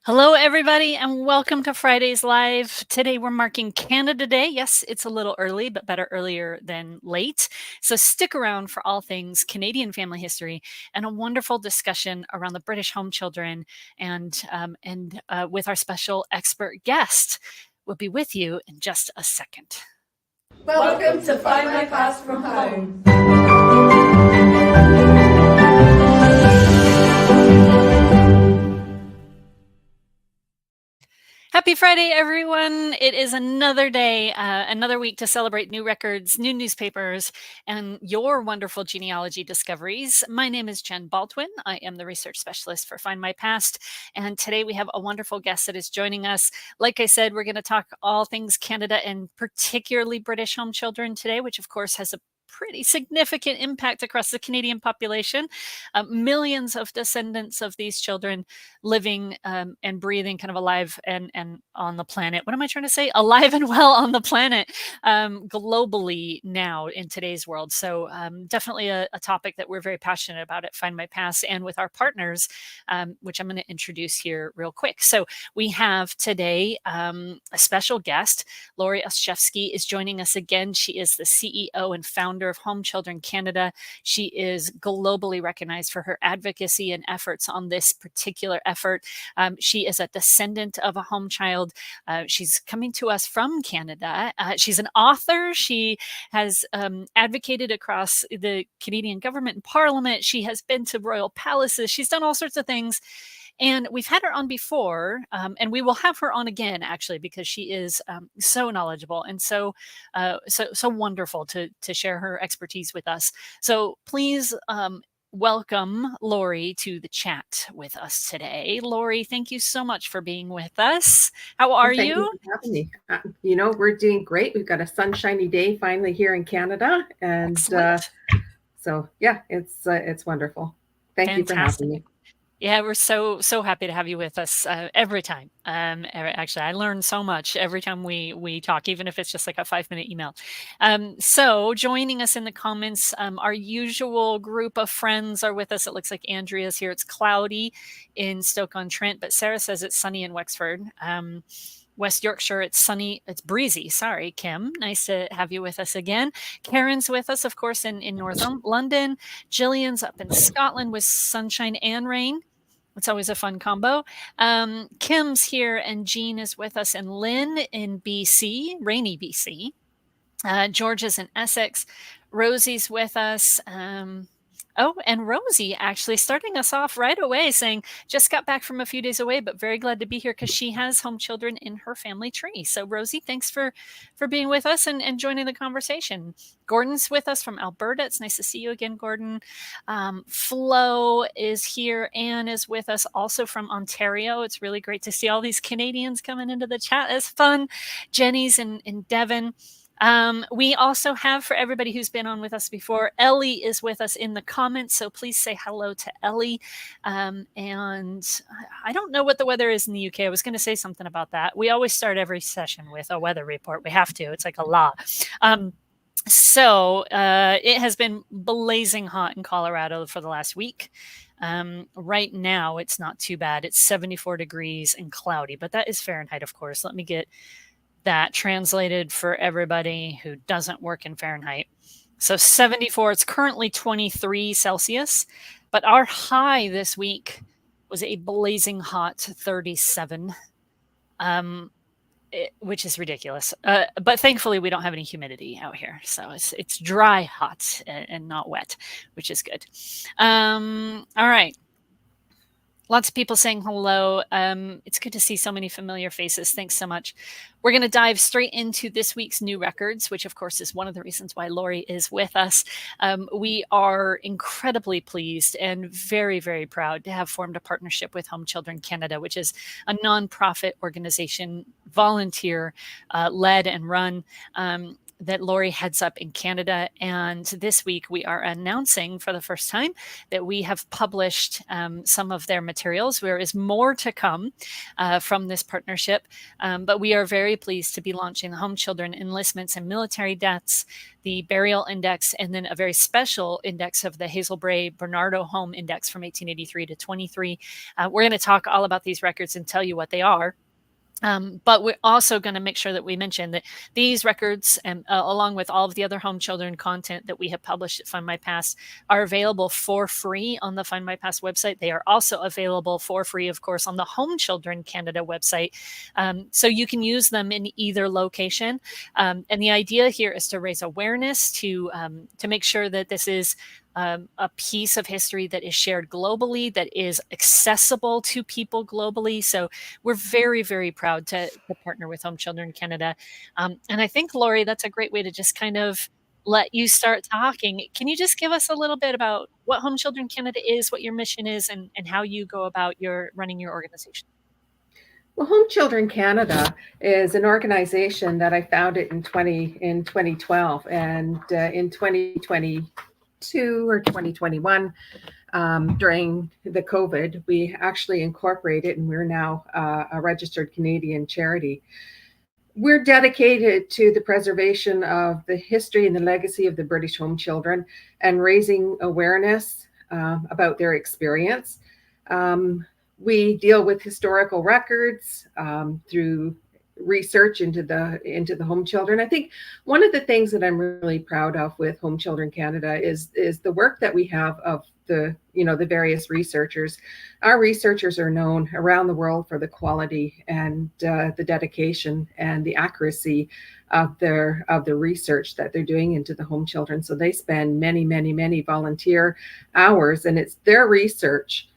Hello, everybody, and welcome to Friday's Live. Today we're marking Canada Day. Yes, it's a little early, but better earlier than late. So stick around for all things Canadian family history and a wonderful discussion around the British home children and with our special expert guest. We'll be with you in just a second. Welcome to Find My Past from Home. Happy Friday, everyone. It is another day, another week to celebrate new records, new newspapers, and your wonderful genealogy discoveries. My name is Jen Baldwin. I am the research specialist for Findmypast, and today we have a wonderful guest that is joining us. Like I said, we're going to talk all things Canada and particularly British home children today, which of course has a pretty significant impact across the Canadian population. Millions of descendants of these children living and breathing kind of alive and on the planet. What am I trying to say? Alive and well on the planet globally now in today's world. So definitely a topic that we're very passionate about at Find My Past and with our partners, which I'm going to introduce here real quick. So we have today a special guest. Lori Oschefski is joining us again. She is the CEO and founder of Home Children Canada. She is globally recognized for her advocacy and efforts on this particular effort. She is a descendant of a home child. She's coming to us from Canada. She's an author. She has advocated across the Canadian government and parliament. She has been to royal palaces. She's done all sorts of things. And we've had her on before, and we will have her on again, actually, because she is so knowledgeable and so wonderful to share her expertise with us. So please welcome Lori to the chat with us today. Lori, thank you so much for being with us. How are Thank you? you for having me. We're doing great. We've got a sunshiny day finally here in Canada, and so yeah, it's wonderful. Thank you for having me. Yeah, we're so happy to have you with us every time. Actually, I learn so much every time we talk, even if it's just like a 5-minute email. So joining us in the comments, our usual group of friends are with us. It looks like Andrea's here. It's cloudy in Stoke-on-Trent, but Sarah says it's sunny in Wexford. West Yorkshire, it's sunny, it's breezy. Sorry, Kim. Nice to have you with us again. Karen's with us, of course, in North London. Jillian's up in Scotland with sunshine and rain. It's always a fun combo. Kim's here, and Jean is with us, and Lynn in BC, rainy BC. George is in Essex. Rosie's with us. Oh, and Rosie actually starting us off right away saying, just got back from a few days away, but very glad to be here because she has home children in her family tree. So Rosie, thanks for being with us and joining the conversation. Gordon's with us from Alberta. It's nice to see you again, Gordon. Flo is here. Anne is with us also from Ontario. It's really great to see all these Canadians coming into the chat. It's fun. Jenny's in Devon. We also have, for everybody who's been on with us before, Ellie is with us in the comments, so please say hello to Ellie. And I don't know what the weather is in the UK. I was going to say something about that. We always start every session with a weather report. We have to. It's like a law. So it has been blazing hot in Colorado for the last week. Right now, it's not too bad. It's 74 degrees and cloudy, but that is Fahrenheit, of course. Let me get that translated for everybody who doesn't work in Fahrenheit. So 74, it's currently 23 Celsius, but our high this week was a blazing hot 37, which is ridiculous. But thankfully we don't have any humidity out here. So it's dry hot and not wet, which is good. All right. Lots of people saying hello. It's good to see so many familiar faces. Thanks so much. We're going to dive straight into this week's new records, which of course is one of the reasons why Lori is with us. We are incredibly pleased and very, very proud to have formed a partnership with Home Children Canada, which is a nonprofit organization, volunteer led and run. that Lori heads up in Canada. And this week we are announcing for the first time that we have published some of their materials. There is more to come from this partnership, but we are very pleased to be launching the Home Children Enlistments and Military Deaths, the Burial Index, and then a very special index of the Hazel Bray Bernardo Home Index from 1883 to 23. We're going to talk all about these records and tell you what they are. But we're also going to make sure that we mention that these records, along with all of the other home children content that we have published at Findmypast, are available for free on the Findmypast website. They are also available for free, of course, on the Home Children Canada website. So you can use them in either location. And the idea here is to raise awareness, to make sure that this is a piece of history that is shared globally, that is accessible to people globally. So we're very, very proud to partner with Home Children Canada. And I think, Lori, that's a great way to just kind of let you start talking. Can you just give us a little bit about what Home Children Canada is, what your mission is, and how you go about running your organization? Well, Home Children Canada is an organization that I founded in 2012, and in 2022 or 2021, during the COVID, we actually incorporated, and we're now a registered Canadian charity. We're dedicated to the preservation of the history and the legacy of the British home children and raising awareness about their experience. We deal with historical records through research into the home children. I think one of the things that I'm really proud of with Home Children Canada is the work that we have of the various researchers. Our researchers are known around the world for the quality and the dedication and the accuracy of the research that they're doing into the home children. So they spend many volunteer hours, and it's their research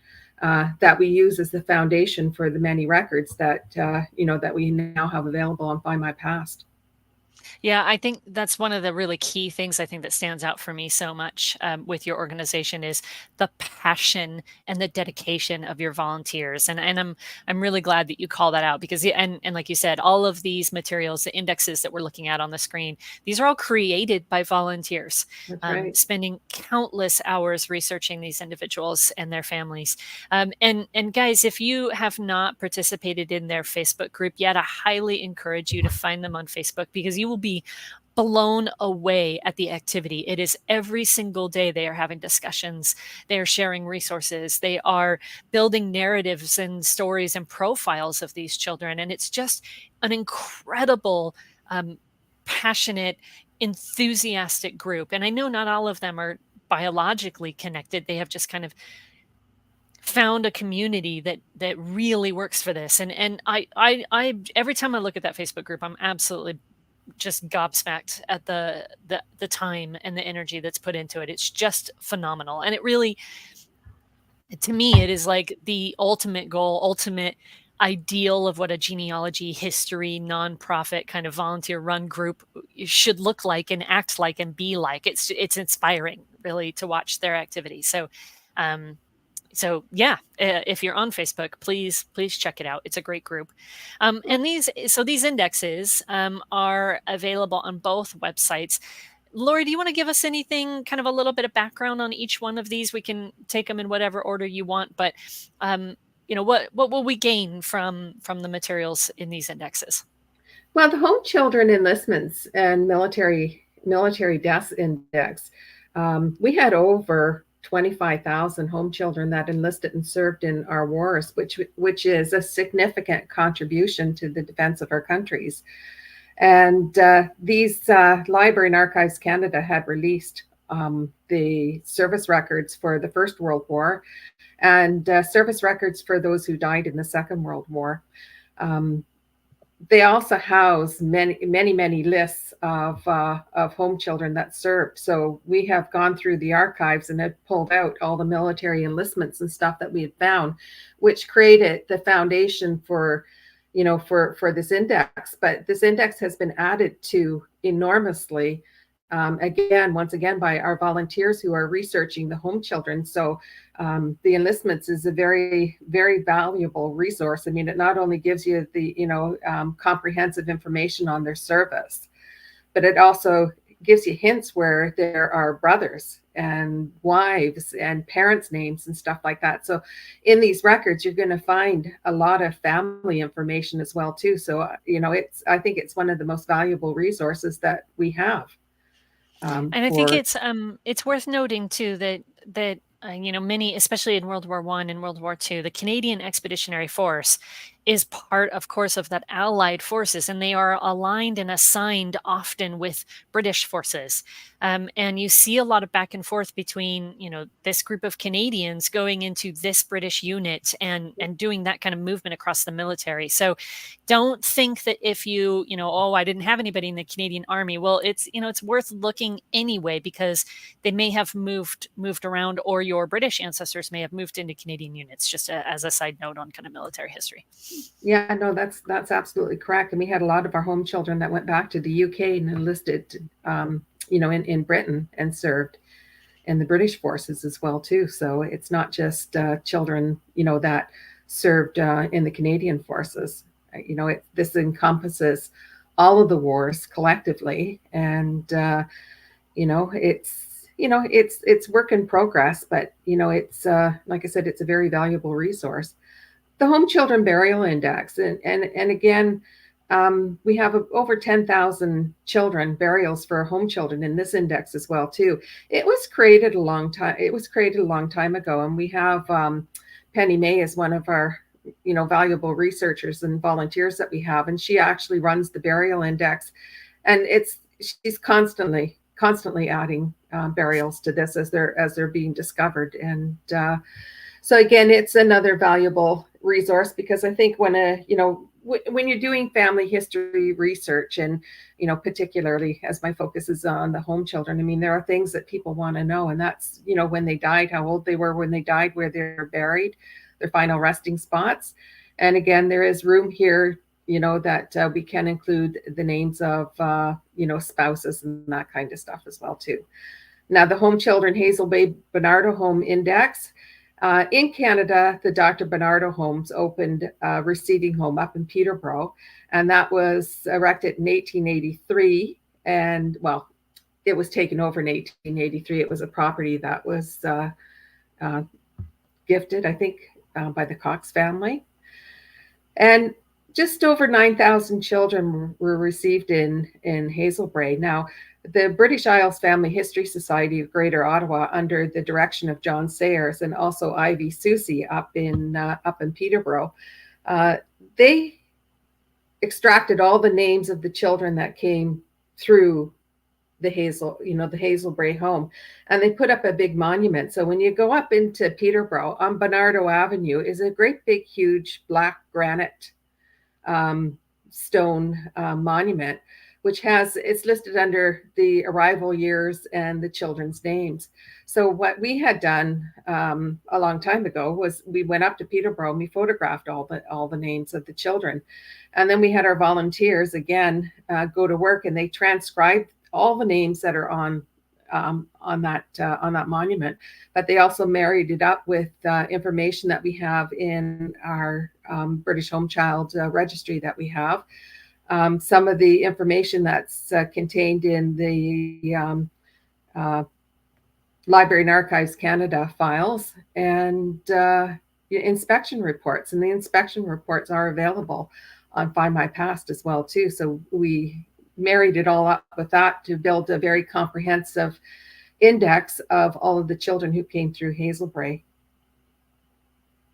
that we use as the foundation for the many records that that we now have available on Findmypast. Yeah, I think that's one of the really key things I think that stands out for me so much with your organization is the passion and the dedication of your volunteers. And I'm really glad that you call that out because and like you said, all of these materials, the indexes that we're looking at on the screen, these are all created by volunteers, Right. spending countless hours researching these individuals and their families. And guys, if you have not participated in their Facebook group yet, I highly encourage you to find them on Facebook because you will be blown away at the activity. It is every single day they are having discussions. They are sharing resources. They are building narratives and stories and profiles of these children. And it's just an incredible, passionate, enthusiastic group. And I know not all of them are biologically connected. They have just kind of found a community that really works for this. And I every time I look at that Facebook group, I'm absolutely just gobsmacked at the time and the energy that's put into it. It's just phenomenal. And it really, to me, it is like the ultimate goal, ultimate ideal of what a genealogy history nonprofit kind of volunteer run group should look like and act like and be like. It's inspiring really to watch their activity. So yeah, if you're on Facebook, please check it out. It's a great group. And these indexes are available on both websites. Lori, do you want to give us anything, kind of a little bit of background on each one of these? We can take them in whatever order you want, but what will we gain from the materials in these indexes? Well, the Home Children Enlistments and Military Deaths Index, we had over 25,000 home children that enlisted and served in our wars, which is a significant contribution to the defense of our countries. And these Library and Archives Canada had released the service records for the First World War and service records for those who died in the Second World War. They also house many lists of home children that served. So we have gone through the archives and have pulled out all the military enlistments and stuff that we had found, which created the foundation for this index. But this index has been added to enormously, once again by our volunteers who are researching the home children. So the enlistments is a very valuable resource. I mean, it not only gives you the comprehensive information on their service, but it also gives you hints where there are brothers and wives and parents' names and stuff like that. So in these records, you're going to find a lot of family information as well too. So I think it's one of the most valuable resources that we have. And I think it's worth noting too that many, especially in World War I and World War II, the Canadian Expeditionary Force is part, of course, of that Allied forces, and they are aligned and assigned often with British forces. And you see a lot of back and forth between, this group of Canadians going into this British unit and doing that kind of movement across the military. So don't think that if oh, I didn't have anybody in the Canadian Army. Well, it's worth looking anyway, because they may have moved around, or your British ancestors may have moved into Canadian units, just as a side note on kind of military history. Yeah, no, that's absolutely correct. And we had a lot of our home children that went back to the UK and enlisted, in Britain and served in the British forces as well too. So it's not just children, that served in the Canadian forces. This encompasses all of the wars collectively, and it's work in progress, but it's like I said, it's a very valuable resource. The Home Children Burial Index, and again, we have over 10,000 children burials for home children in this index as well too. It was created a long time ago, and we have Penny May is one of our valuable researchers and volunteers that we have, and she actually runs the burial index, and she's constantly adding burials to this as they're being discovered. And so again, it's another valuable resource, because I think when you're doing family history research, and particularly as my focus is on the home children, I mean, there are things that people want to know, and that's when they died, how old they were when they died, where they're buried, their final resting spots. And again, there is room here that we can include the names of spouses and that kind of stuff as well too. Now, the Home Children Hazel Bay Bernardo Home Index. In Canada, the Dr. Bernardo Homes opened a receiving home up in Peterborough, and that was erected in 1883. And well, it was taken over in 1883. It was a property that was gifted, I think, by the Cox family. And just over 9,000 children were received in Hazel Brae. Now, the British Isles Family History Society of Greater Ottawa, under the direction of John Sayers and also Ivy Susie up in Peterborough, they extracted all the names of the children that came through the Hazel Brae home, and they put up a big monument. So when you go up into Peterborough, on Bernardo Avenue is a great big huge black granite stone monument, which it's listed under the arrival years and the children's names. So what we had done a long time ago was we went up to Peterborough and we photographed all the names of the children, and then we had our volunteers again go to work, and they transcribed all the names that are on that monument, but they also married it up with information that we have in our British Home Child registry that we have. Some of the information that's contained in the Library and Archives Canada files, and inspection reports. And the inspection reports are available on Findmypast as well too. So we married it all up with that to build a very comprehensive index of all of the children who came through Hazel Brae.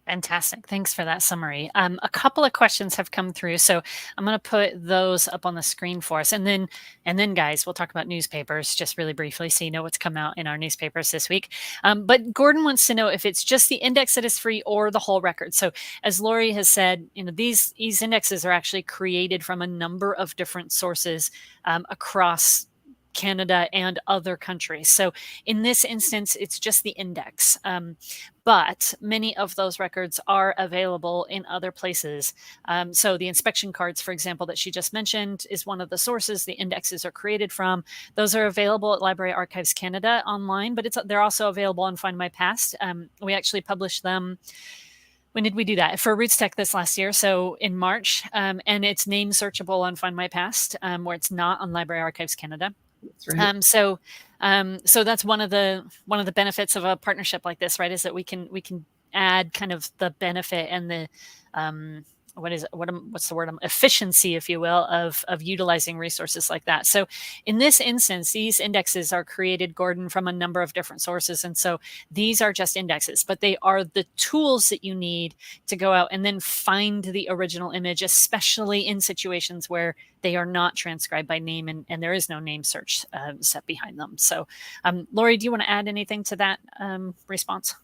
Fantastic. Thanks for that summary. A couple of questions have come through, so I'm going to put those up on the screen for us. And then guys, we'll talk about newspapers just really briefly, so you know what's come out in our newspapers this week. But Gordon wants to know if it's just the index that is free or the whole record. So as Lori has said, these indexes are actually created from a number of different sources across Canada and other countries. So in this instance, it's just the index. But many of those records are available in other places. So the inspection cards, for example, that she just mentioned is one of the sources the indexes are created from. Those are available at Library Archives Canada online, but they're also available on Findmypast. We actually publish them When did we do that? For RootsTech this last year, so in March, and it's name searchable on Findmypast, where it's not on Library Archives Canada. That's right. So that's one of the benefits of a partnership like this, right? Is that we can add kind of the benefit and the what's the word, efficiency, if you will, of utilizing resources like that. So in this instance, these indexes are created, Gordon, from a number of different sources, and so these are just indexes, but they are the tools that you need to go out and then find the original image, especially in situations where they are not transcribed by name and there is no name search set behind them. So Lori, do you want to add anything to that response?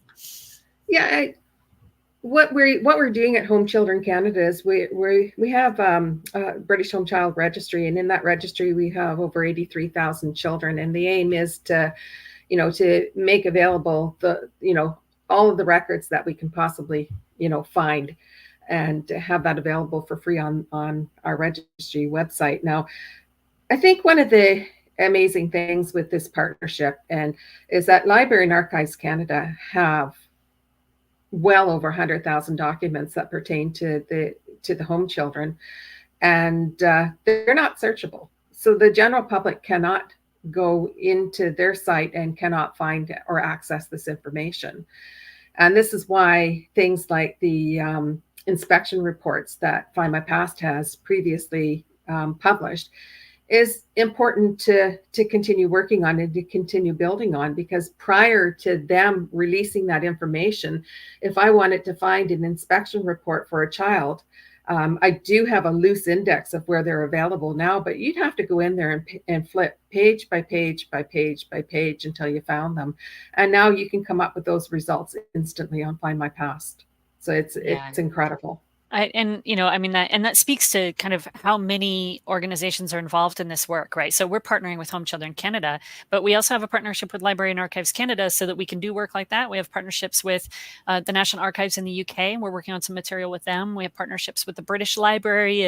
Yeah, what we're doing at Home Children Canada is we have British Home Child Registry, and in that registry we have over 83,000 children, and the aim is to make available all of the records that we can possibly find, and to have that available for free on our registry website. Now, I think one of the amazing things with this partnership is that Library and Archives Canada have well over 100,000 documents that pertain to the home children, and they're not searchable. So the general public cannot go into their site and cannot find or access this information. And this is why things like the inspection reports that Findmypast has previously published is important to continue working on and to continue building on, because prior to them releasing that information, if I wanted to find an inspection report for a child, I do have a loose index of where they're available now, but you'd have to go in there and flip page by page by page by page until you found them. And now you can come up with those results instantly on Findmypast. So it's incredible. That speaks to kind of how many organizations are involved in this work, right? So we're partnering with Home Children Canada, but we also have a partnership with Library and Archives Canada so that we can do work like that. We have partnerships with the National Archives in the UK. We're working on some material with them. We have partnerships with the British Library,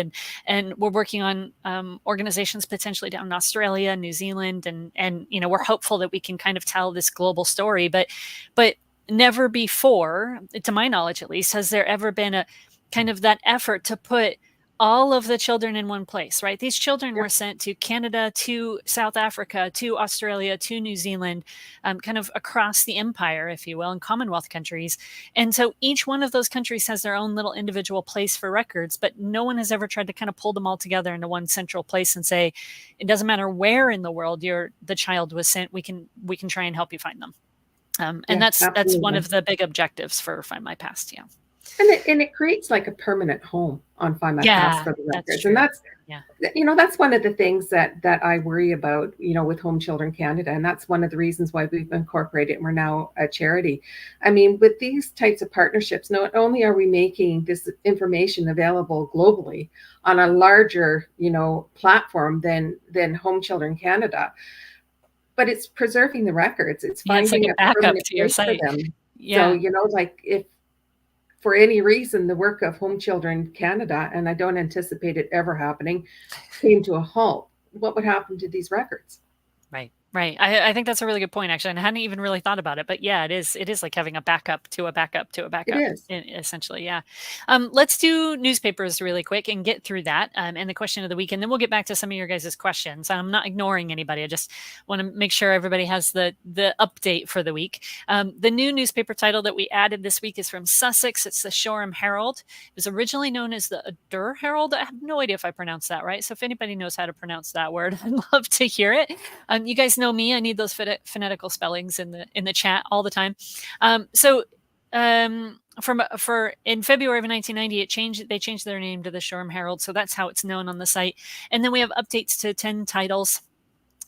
and we're working on organizations potentially down in Australia, New Zealand, and we're hopeful that we can kind of tell this global story. But never before, to my knowledge at least, has there ever been a kind of that effort to put all of the children in one place, right? These children were sent to Canada, to South Africa, to Australia, to New Zealand, kind of across the empire, if you will, in Commonwealth countries. And so each one of those countries has their own little individual place for records, but no one has ever tried to kind of pull them all together into one central place and say, it doesn't matter where in the world the child was sent, we can try and help you find them. And that's one of the big objectives for Findmypast, yeah. And it creates like a permanent home on Findmypast for the records. And that's one of the things that I worry about, with Home Children Canada. And that's one of the reasons why we've incorporated and we're now a charity. I mean, with these types of partnerships, not only are we making this information available globally on a larger, platform than Home Children Canada, but it's preserving the records. It's finding like a backup to your site. For them. Yeah. So, if for any reason the work of Home Children Canada, and I don't anticipate it ever happening, came to a halt, what would happen to these records? Right. I think that's a really good point, actually. And I hadn't even really thought about it, but yeah, it is like having a backup to a backup to a backup. It is. Essentially, yeah. Let's do newspapers really quick and get through that and the question of the week, and then we'll get back to some of your guys' questions. I'm not ignoring anybody. I just want to make sure everybody has the update for the week. The new newspaper title that we added this week is from Sussex. It's the Shoreham Herald. It was originally known as the Adur Herald. I have no idea if I pronounced that right. So if anybody knows how to pronounce that word, I'd love to hear it. You guys know me. I need those phonetical spellings in the chat all the time. In February of 1990, they changed their name to the Shoreham Herald, so that's how it's known on the site. And then we have updates to 10 titles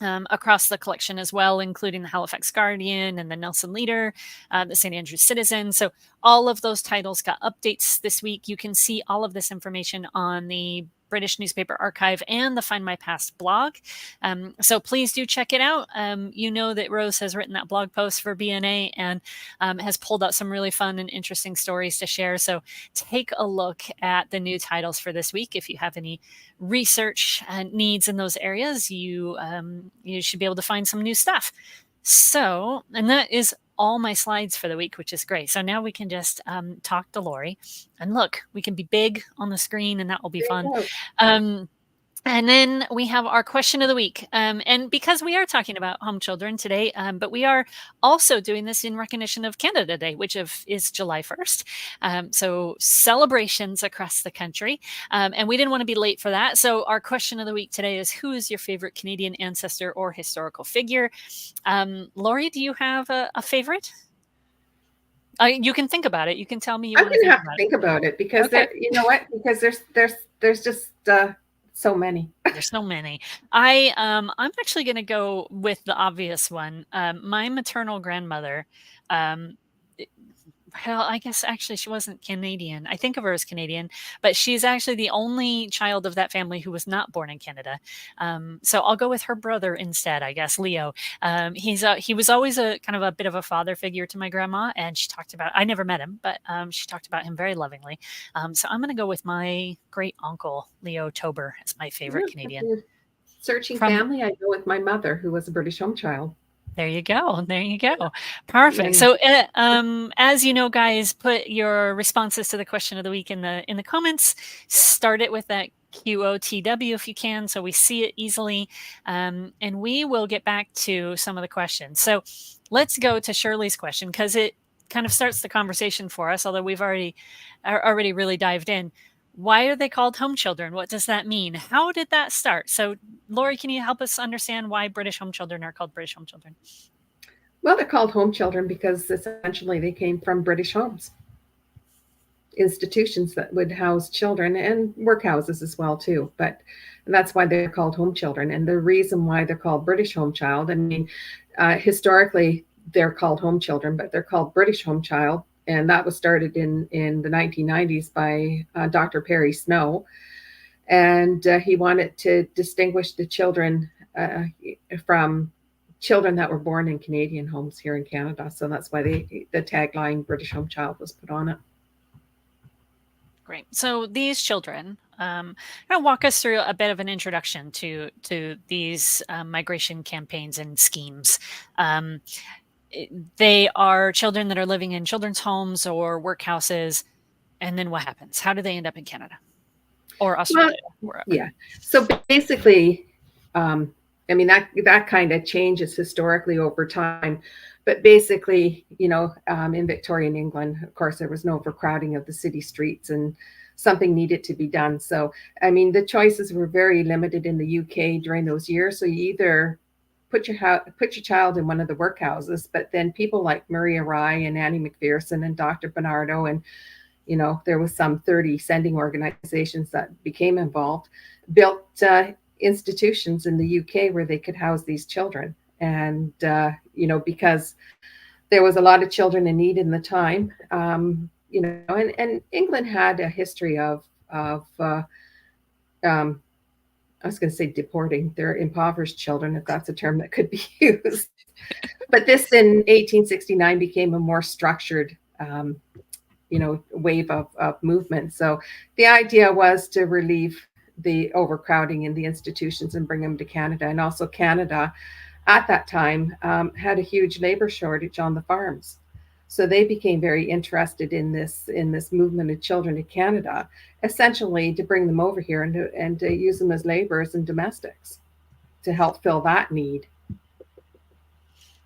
across the collection as well, including the Halifax Guardian and the Nelson Leader, the St. Andrews Citizen. So all of those titles got updates this week. You can see all of this information on the British Newspaper Archive and the Findmypast blog. So please do check it out. You know that Rose has written that blog post for BNA and has pulled out some really fun and interesting stories to share. So take a look at the new titles for this week. If you have any research needs in those areas, you should be able to find some new stuff. So, and that is all my slides for the week, which is great. So now we can just talk to Lori, and look, we can be big on the screen, and that will be There fun. you go. And then we have our question of the week. And because we are talking about home children today, but we are also doing this in recognition of Canada Day, which is July 1st. So celebrations across the country. And we didn't want to be late for that. So our question of the week today is, who is your favorite Canadian ancestor or historical figure? Lori, do you have a favorite? You can think about it. You can tell me you I'm want to gonna think have to about think about it because Okay. you know what? Because there's just so many. There's so many. I'm actually gonna go with the obvious one. My maternal grandmother, um, it well, I guess actually she wasn't Canadian. I think of her as Canadian, but she's actually the only child of that family who was not born in Canada. So I'll go with her brother instead, I guess, Leo. He was always a kind of a bit of a father figure to my grandma, and she talked about I never met him, but she talked about him very lovingly. So I'm gonna go with my great uncle, Leo Tober, as my favorite Canadian. Searching From family, I go with my mother, who was a British home child. There you go. There you go. Perfect. And So, as you know, guys, put your responses to the question of the week in the comments. Start it with that QOTW if you can, so we see it easily. And we will get back to some of the questions. So, let's go to Shirley's question because it kind of starts the conversation for us. Although we've already really dived in. Why are they called home children? What does that mean? How did that start? So, Lori, can you help us understand why British home children are called British home children? well, they're called home children because essentially they came from British homes, institutions that would house children and workhouses as well too. But that's why they're called home children. And the reason why they're called British home child, I mean, historically they're called home children, but they're called British home child. And that was started in the 1990s by Dr. Perry Snow. And he wanted to distinguish the children from children that were born in Canadian homes here in Canada. So that's why the tagline British home child was put on it. Great. So these children, walk us through a bit of an introduction to these migration campaigns and schemes. They are children that are living in children's homes or workhouses. And then what happens? How do they end up in Canada or Australia? Wherever? Yeah. So basically, I mean, that kind of changes historically over time. But basically, in Victorian England, of course, there was no overcrowding of the city streets and something needed to be done. So, I mean, the choices were very limited in the UK during those years. So you either put your child in one of the workhouses, but then people like Maria Rye and Annie McPherson and Dr. Bernardo and there was some 30 sending organizations that became involved, built institutions in the UK where they could house these children. And, because there was a lot of children in need in the time, and England had a history of I was going to say deporting their impoverished children, if that's a term that could be used. But this in 1869 became a more structured wave of movement. So the idea was to relieve the overcrowding in the institutions and bring them to Canada. And also Canada at that time had a huge labor shortage on the farms. So they became very interested in this movement of children to Canada, essentially to bring them over here and to use them as laborers and domestics to help fill that need.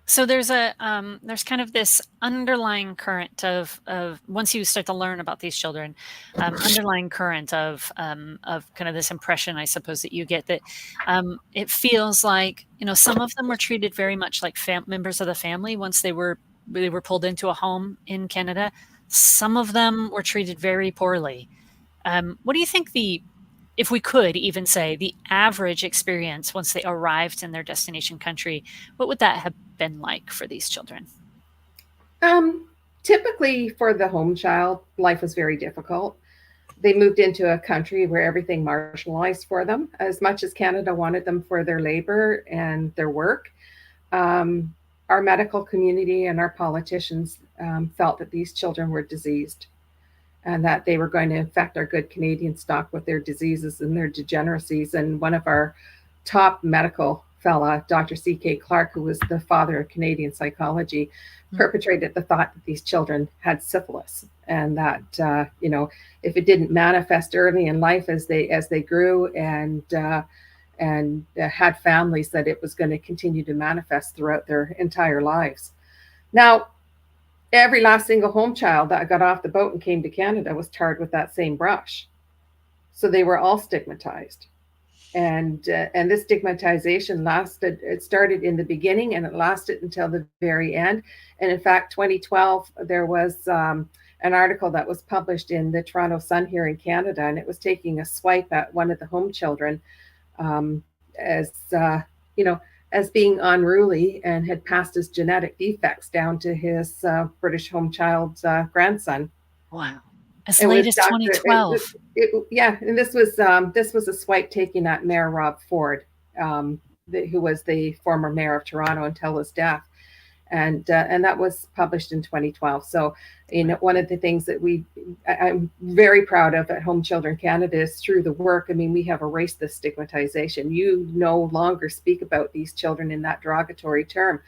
So there's kind of this underlying current of once you start to learn about these children, underlying current of kind of this impression, I suppose, that you get that it feels like some of them were treated very much like members of the family once they were pulled into a home in Canada. Some of them were treated very poorly. What do you think if we could even say the average experience once they arrived in their destination country, what would that have been like for these children? Typically for the home child, life was very difficult. They moved into a country where everything marginalized for them. As much as Canada wanted them for their labor and their work, our medical community and our politicians felt that these children were diseased and that they were going to infect our good Canadian stock with their diseases and their degeneracies. And one of our top medical fella, Dr. C.K. Clark, who was the father of Canadian psychology, perpetrated the thought that these children had syphilis, and that if it didn't manifest early in life as they grew and had families, that it was going to continue to manifest throughout their entire lives. Now, every last single home child that got off the boat and came to Canada was tarred with that same brush. So they were all stigmatized. And this stigmatization lasted, it started in the beginning and it lasted until the very end. And in fact, 2012, there was an article that was published in the Toronto Sun here in Canada, and it was taking a swipe at one of the home children as being unruly and had passed his genetic defects down to his British home child's grandson. Wow. As late as 2012. And this was a swipe taken at Mayor Rob Ford, who was the former mayor of Toronto until his death, and that was published in 2012. So, one of the things that I'm very proud of at Home Children Canada is through the work. I mean, we have erased the stigmatization. You no longer speak about these children in that derogatory term.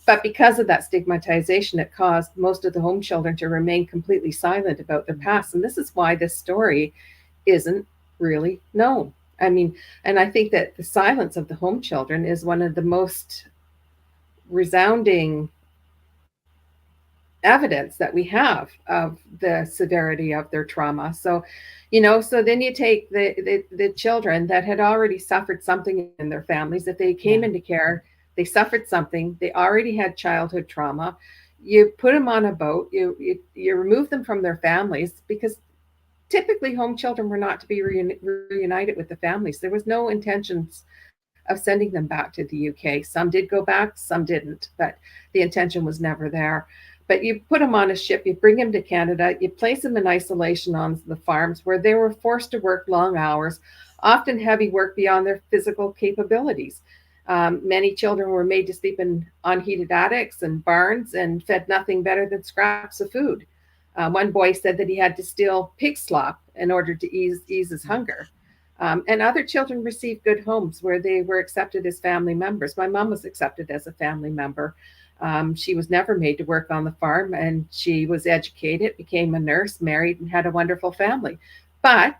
But because of that stigmatization, it caused most of the home children to remain completely silent about their past. And this is why this story isn't really known. I mean, and I think that the silence of the home children is one of the most resounding evidence that we have of the severity of their trauma. So, so then you take the children that had already suffered something in their families. If they came into care, they suffered something, they already had childhood trauma. You put them on a boat, you remove them from their families, because typically home children were not to be reunited with the families. There was no intentions of sending them back to the UK. Some did go back, some didn't, but the intention was never there. But you put them on a ship, you bring them to Canada, you place them in isolation on the farms where they were forced to work long hours, often heavy work beyond their physical capabilities. Many children were made to sleep in unheated attics and barns and fed nothing better than scraps of food. One boy said that he had to steal pig slop in order to ease his hunger. And other children received good homes where they were accepted as family members. My mom was accepted as a family member. She was never made to work on the farm, and she was educated, became a nurse, married, and had a wonderful family. But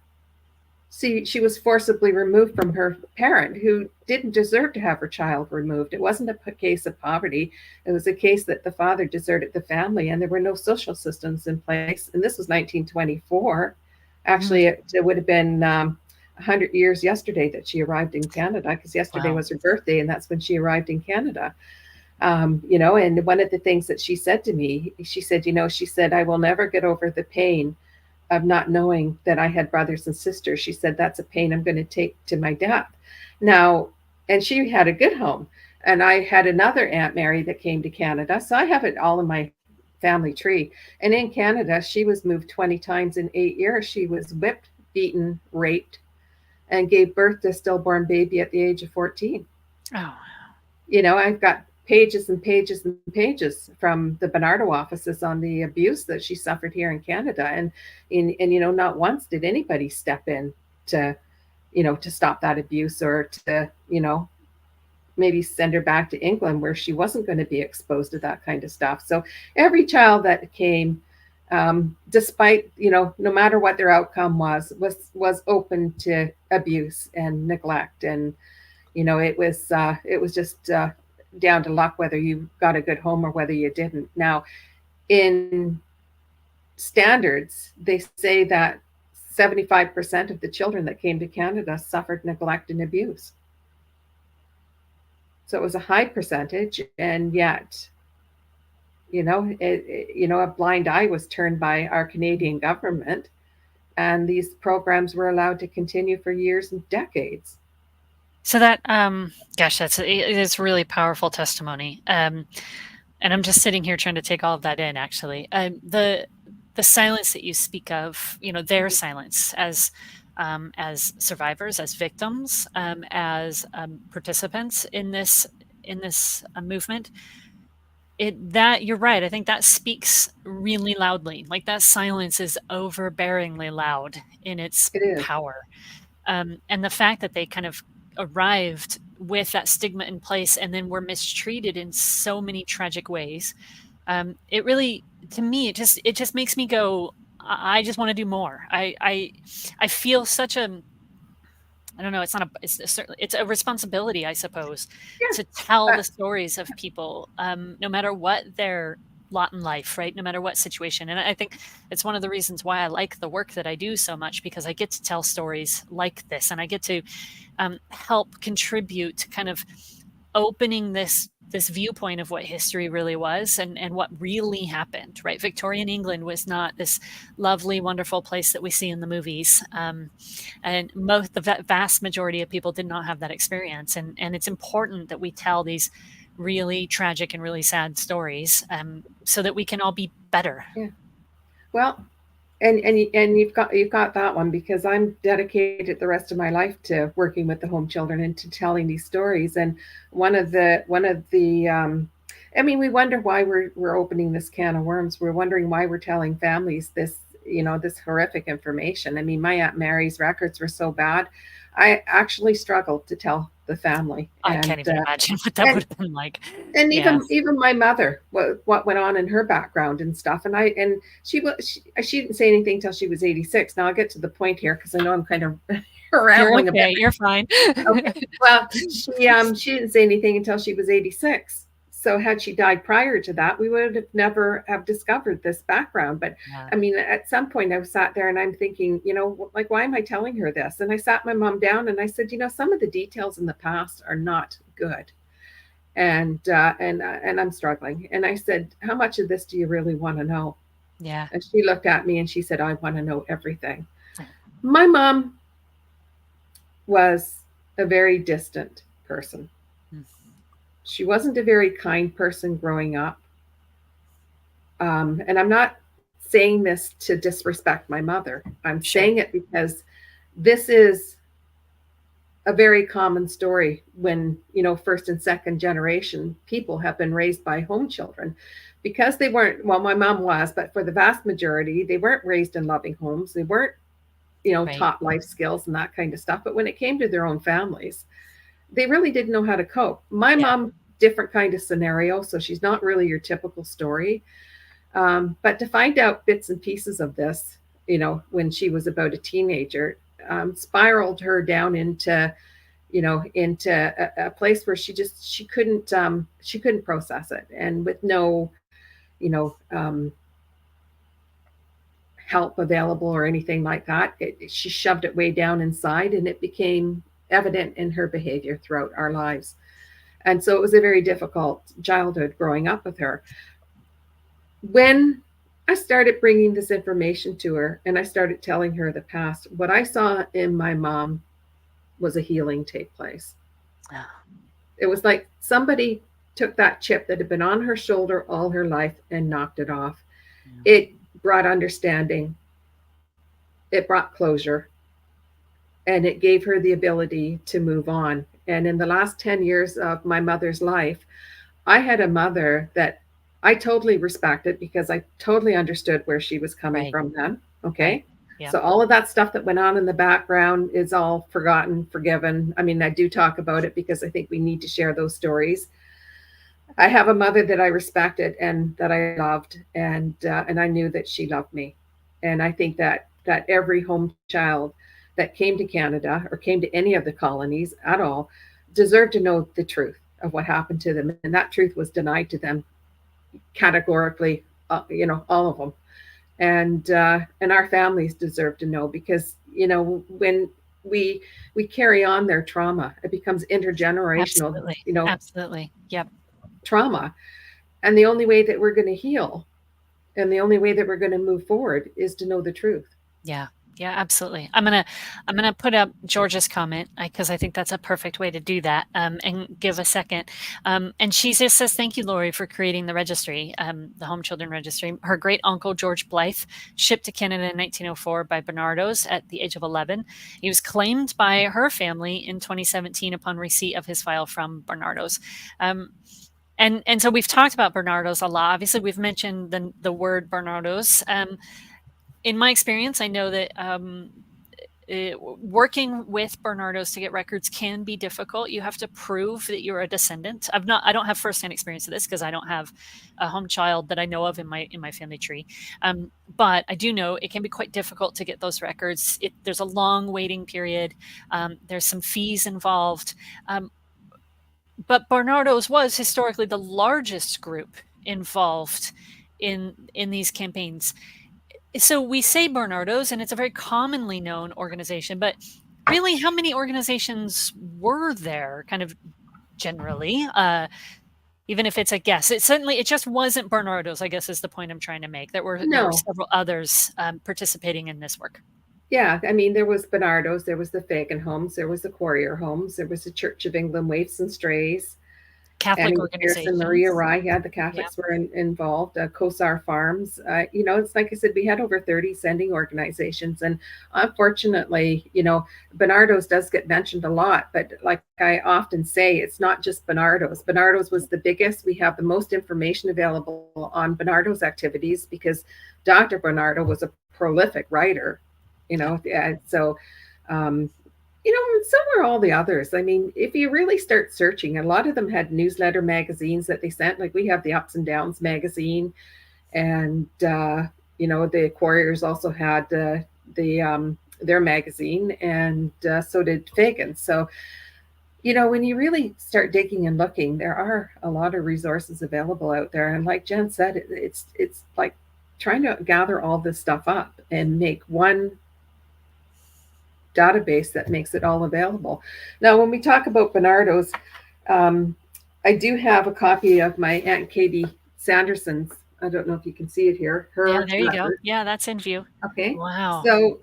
she was forcibly removed from her parent, who didn't deserve to have her child removed. It wasn't a case of poverty. It was a case that the father deserted the family, and there were no social systems in place. And this was 1924. Actually, it would have been 100 years yesterday that she arrived in Canada, because yesterday was her birthday, and that's when she arrived in Canada. And one of the things that she said to me, she said, I will never get over the pain of not knowing that I had brothers and sisters. She said, that's a pain I'm going to take to my death. Now, and she had a good home. And I had another Aunt Mary that came to Canada. So I have it all in my family tree. And in Canada, she was moved 20 times in 8 years. She was whipped, beaten, raped, and gave birth to a stillborn baby at the age of 14. Oh. I've got pages and pages and pages from the Bernardo offices on the abuse that she suffered here in Canada. And not once did anybody step in to stop that abuse, or to, maybe send her back to England where she wasn't going to be exposed to that kind of stuff. So every child that came, despite, no matter what their outcome was open to abuse and neglect. And, it was just, down to luck whether you got a good home or whether you didn't. Now, in standards, they say that 75% of the children that came to Canada suffered neglect and abuse. So it was a high percentage, and yet, a blind eye was turned by our Canadian government, and these programs were allowed to continue for years and decades. So that, it's really powerful testimony. And I'm just sitting here trying to take all of that in, actually. The silence that you speak of, their silence as survivors, as victims, as participants in this movement, that you're right. I think that speaks really loudly. Like, that silence is overbearingly loud in its power. And the fact that they kind of arrived with that stigma in place, and then were mistreated in so many tragic ways. It really, to me, it just makes me go, I just want to do more. I feel such a, I don't know, it's not a, it's a responsibility, I suppose, Yeah. to tell Uh, the stories of people, no matter what their lot in life, right? No matter what situation. And I think it's one of the reasons why I like the work that I do so much, because I get to tell stories like this, and I get to help contribute to kind of opening this viewpoint of what history really was, and what really happened, right? Victorian England was not this lovely, wonderful place that we see in the movies. And the vast majority of people did not have that experience. And it's important that we tell these really tragic and really sad stories, so that we can all be better. yeah. Well, and you've got that one, because I'm dedicated the rest of my life to working with the home children and to telling these stories. And I mean, we wonder why we're opening this can of worms. We're wondering why we're telling families this, this horrific information. I mean, my Aunt Mary's records were so bad, I actually struggled to tell the family. I can't even imagine what that And would have been like. and Yeah. even my mother, what went on in her background and stuff. And she didn't say anything till she was 86. Now I'll get to the point here, because I know I'm kind of You're rambling a okay. bit. You're fine. Okay. Well, she didn't say anything until she was 86. So had she died prior to that, we would have never have discovered this background. But Yeah. I mean, at some point I sat there and I'm thinking, like, why am I telling her this? And I sat my mom down and I said, some of the details in the past are not good. And I'm struggling. And I said, how much of this do you really want to know? Yeah. And she looked at me and she said, I want to know everything. My mom was a very distant person. She wasn't a very kind person growing up. And I'm not saying this to disrespect my mother. I'm saying it because this is a very common story when, first and second generation people have been raised by home children, because they weren't, well, my mom was, but for the vast majority, they weren't raised in loving homes. They weren't, Right. taught life skills and that kind of stuff. But when it came to their own families, they really didn't know how to cope. My mom, different kind of scenario. So she's not really your typical story. But to find out bits and pieces of this, when she was about a teenager, spiraled her down into a place where she couldn't process it, and with no help available or anything like that, she shoved it way down inside, and it became evident in her behavior throughout our lives. And so it was a very difficult childhood growing up with her. When I started bringing this information to her and I started telling her the past, what I saw in my mom was a healing take place. It was like somebody took that chip that had been on her shoulder all her life and knocked it off. It brought understanding, it brought closure, and it gave her the ability to move on. And in the last 10 years of my mother's life, I had a mother that I totally respected, because I totally understood where she was coming from then. Okay. Yeah. So all of that stuff that went on in the background is all forgotten, forgiven. I mean, I do talk about it because I think we need to share those stories. I have a mother that I respected and that I loved, and I knew that she loved me. And I think that every home child that came to Canada or came to any of the colonies at all deserved to know the truth of what happened to them. And that truth was denied to them categorically, all of them. And our families deserve to know, because, when we carry on their trauma, it becomes intergenerational, Absolutely. Absolutely. Yep. trauma. And the only way that we're going to heal, and the only way that we're going to move forward, is to know the truth. Yeah. Yeah, absolutely. I'm gonna put up Georgia's comment, because I think that's a perfect way to do that, and give a second. And she just says, "Thank you, Lori, for creating the registry, the Home Children Registry." Her great uncle George Blythe shipped to Canada in 1904 by Bernardos at the age of 11. He was claimed by her family in 2017 upon receipt of his file from Bernardos. And so we've talked about Bernardos a lot. Obviously, we've mentioned the word Bernardos. In my experience, I know that working with Bernardos to get records can be difficult. You have to prove that you're a descendant. I don't have firsthand experience of this because I don't have a home child that I know of in my family tree. But I do know it can be quite difficult to get those records. There's a long waiting period. There's some fees involved. But Bernardos was historically the largest group involved in these campaigns. So we say Bernardos, and it's a very commonly known organization, but really, how many organizations were there, kind of generally? Even if it's a guess, it just wasn't Bernardos, I guess, is the point I'm trying to make. There were several others participating in this work. Yeah, I mean, there was Bernardos, there was the Fagan Homes, there was the Quarrier Homes, there was the Church of England Waifs and Strays, Catholic organizations. Maria Rye, yeah, the Catholics were involved. Kosar Farms, it's like I said, we had over 30 sending organizations, and unfortunately, Bernardos does get mentioned a lot. But like I often say, it's not just Bernardos. Bernardos was the biggest. We have the most information available on Bernardos activities because Dr. Bernardo was a prolific writer. So so were all the others. I mean, if you really start searching, a lot of them had newsletter magazines that they sent. Like we have the Ups and Downs magazine, and the Quarriers also had their magazine, and so did Fagan. So, when you really start digging and looking, there are a lot of resources available out there. And like Jen said, it's like trying to gather all this stuff up and make one database that makes it all available. Now, when we talk about Bernardos, I do have a copy of my Aunt Katie Sanderson's. I don't know if you can see it here. Yeah, there you go. Yeah, that's in view. Okay. Wow. So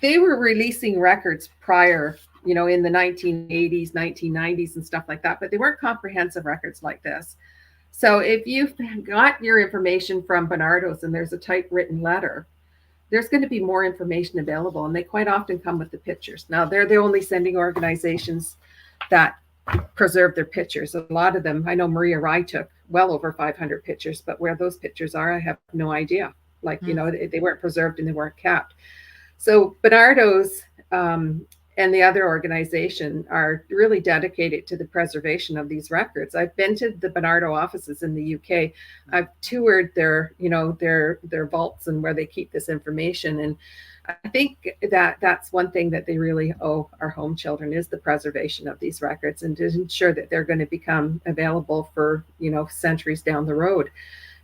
they were releasing records prior, in the 1980s, 1990s and stuff like that, but they weren't comprehensive records like this. So if you've got your information from Bernardos and there's a typewritten letter, there's going to be more information available, and they quite often come with the pictures. Now, they're the only sending organizations that preserve their pictures. A lot of them, I know Maria Rye took well over 500 pictures, but where those pictures are, I have no idea. Like, they weren't preserved and they weren't kept. So Bernardos and the other organization are really dedicated to the preservation of these records. I've been to the Bernardo offices in the UK. I've toured their vaults and where they keep this information. And I think that's one thing that they really owe our home children is the preservation of these records and to ensure that they're going to become available for, centuries down the road.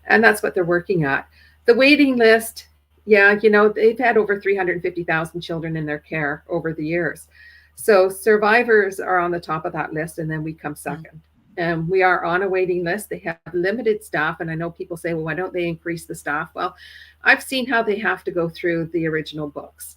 And that's what they're working at. The waiting list, yeah, they've had over 350,000 children in their care over the years. So survivors are on the top of that list, and then we come second. And we are on a waiting list. They have limited staff, and I know people say, well, why don't they increase the staff? Well, I've seen how they have to go through the original books,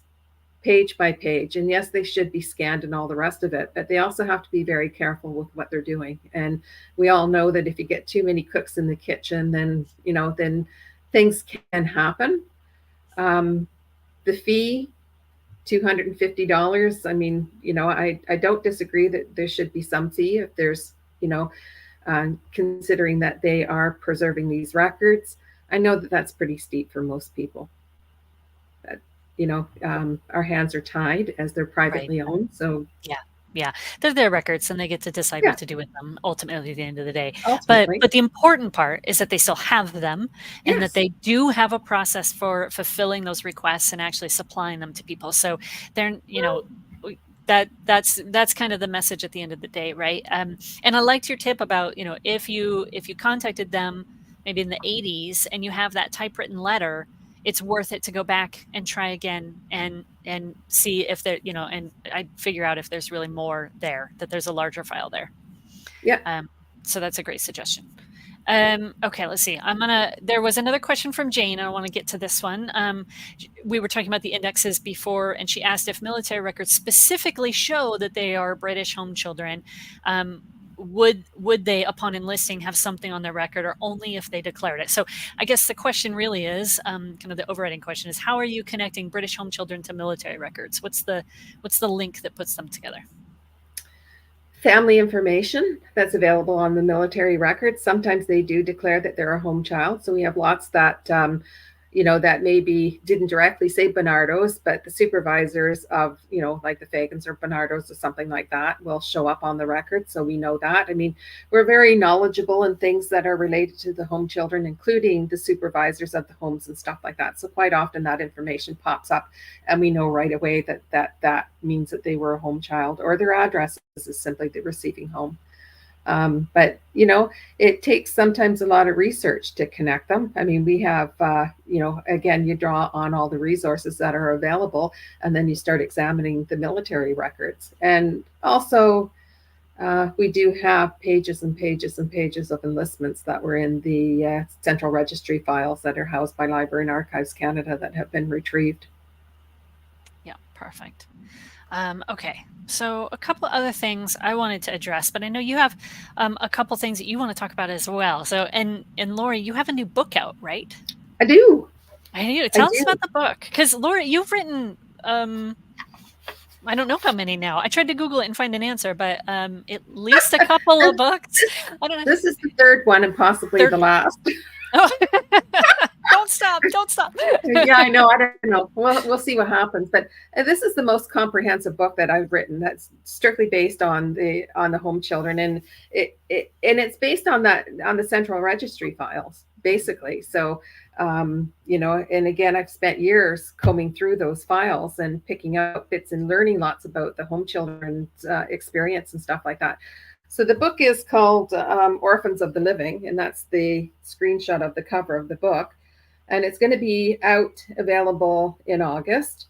page by page. And yes, they should be scanned and all the rest of it, but they also have to be very careful with what they're doing. And we all know that if you get too many cooks in the kitchen, then, then things can happen. The fee, $250. I mean, I don't disagree that there should be some fee if there's, considering that they are preserving these records. I know that that's pretty steep for most people. But, our hands are tied as they're privately owned. So yeah, they're their records and they get to decide what to do with them ultimately at the end of the day. Ultimately. But the important part is that they still have them and that they do have a process for fulfilling those requests and actually supplying them to people. So they're, that's kind of the message at the end of the day, right? And I liked your tip about, if you contacted them maybe in the 80s and you have that typewritten letter, it's worth it to go back and try again and see if there, and I figure out if there's really more there, that there's a larger file there. Yeah. So that's a great suggestion. Okay, let's see. There was another question from Jane. I want to get to this one. We were talking about the indexes before, and she asked if military records specifically show that they are British home children. Would they, upon enlisting, have something on their record, or only if they declared it? So I guess the question really is, kind of the overriding question is, how are you connecting British home children to military records? What's the link that puts them together? Family information that's available on the military records. Sometimes they do declare that they're a home child. So we have lots that that maybe didn't directly say Bernardo's, but the supervisors of, like the Fagans or Bernardo's or something like that will show up on the record. So we know that. I mean, we're very knowledgeable in things that are related to the home children, including the supervisors of the homes and stuff like that. So quite often that information pops up and we know right away that means that they were a home child, or their address is simply the receiving home. But, it takes sometimes a lot of research to connect them. I mean, we have, again, you draw on all the resources that are available, and then you start examining the military records. And also, we do have pages and pages and pages of enlistments that were in the central registry files that are housed by Library and Archives Canada that have been retrieved. Yeah, perfect. Okay, so a couple other things I wanted to address, but I know you have a couple things that you want to talk about as well. So, and Lori, you have a new book out, right? I do. I do. Tell us about the book, because Lori, you've written I don't know how many now. I tried to Google it and find an answer, but at least a couple of books. I don't know. This is the third one and possibly the last. Oh. Don't stop. Yeah, I know. I don't know. We'll see what happens. But this is the most comprehensive book that I've written. That's strictly based on the home children, and it's based on the central registry files, basically. So, and again, I've spent years combing through those files and picking out bits and learning lots about the home children's experience and stuff like that. So the book is called Orphans of the Living, and that's the screenshot of the cover of the book. And it's going to be available in August.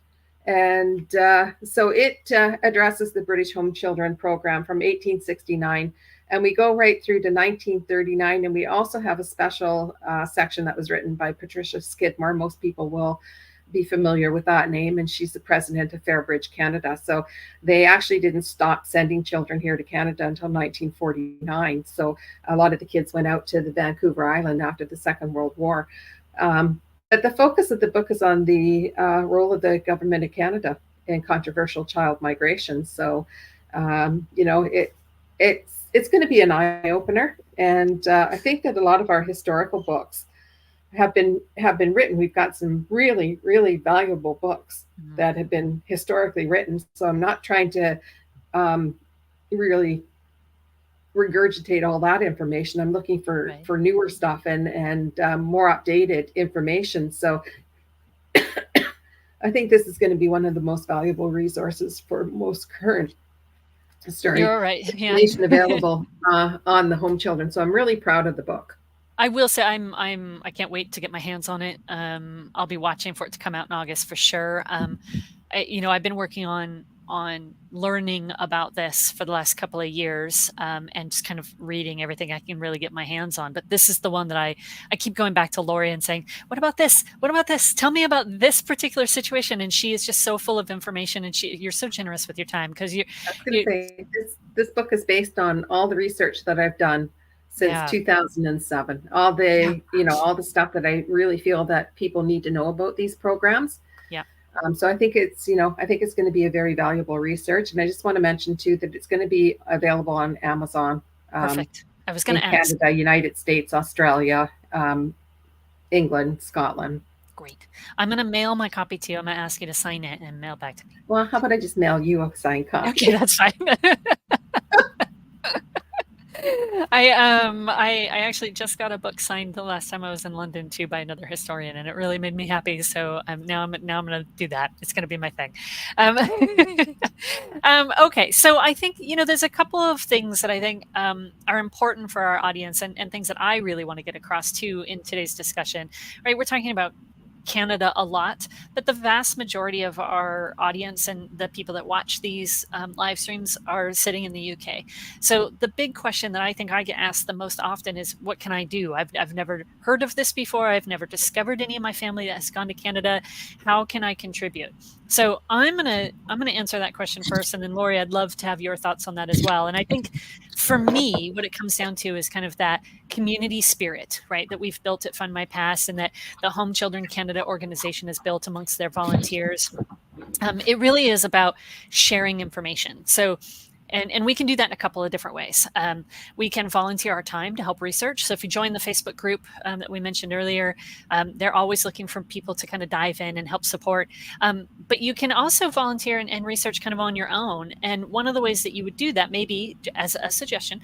And so it addresses the British Home Children Program from 1869. And we go right through to 1939. And we also have a special section that was written by Patricia Skidmore. Most people will be familiar with that name, and she's the president of Fairbridge Canada. So they actually didn't stop sending children here to Canada until 1949. So a lot of the kids went out to the Vancouver Island after the Second World War. But the focus of the book is on the role of the government of Canada in controversial child migration. So, it's going to be an eye opener, and I think that a lot of our historical books have been written. We've got some really, really valuable books that have been historically written. So I'm not trying to really regurgitate all that information. I'm looking for newer stuff and more updated information. So I think this is going to be one of the most valuable resources for most current information available on the home children. So I'm really proud of the book. I will say I can't wait to get my hands on it. I'll be watching for it to come out in August for sure. I've been working on learning about this for the last couple of years, and just kind of reading everything I can really get my hands on. But this is the one that I keep going back to Lori and saying, what about this? What about this? Tell me about this particular situation. And she is just so full of information, and you're so generous with your time, because this book is based on all the research that I've done since 2007. All the all the stuff that I really feel that people need to know about these programs. Yeah. So I think it's going to be a very valuable research. And I just want to mention too that it's going to be available on Amazon. Perfect. I was going to ask. Canada, United States, Australia, England, Scotland. Great. I'm going to mail my copy to you. I'm going to ask you to sign it and mail back to me. Well, how about I just mail you a signed copy? Okay, that's fine. I actually just got a book signed the last time I was in London too by another historian, and it really made me happy. So now I'm going to do that. It's going to be my thing. Okay, so I think there's a couple of things that I think are important for our audience, and things that I really want to get across too in today's discussion. Right, we're talking about Canada a lot, but the vast majority of our audience and the people that watch these live streams are sitting in the UK. So the big question that I think I get asked the most often is, what can I do? I've never heard of this before. I've never discovered any of my family that has gone to Canada. How can I contribute? So I'm gonna answer that question first, and then Lori, I'd love to have your thoughts on that as well. And I think for me, what it comes down to is kind of that community spirit, right, that we've built at Findmypast, and that the Home Children Canada organization has built amongst their volunteers. It really is about sharing information. So And we can do that in a couple of different ways. We can volunteer our time to help research. So if you join the Facebook group that we mentioned earlier, they're always looking for people to kind of dive in and help support. But you can also volunteer and research kind of on your own. And one of the ways that you would do that, maybe as a suggestion,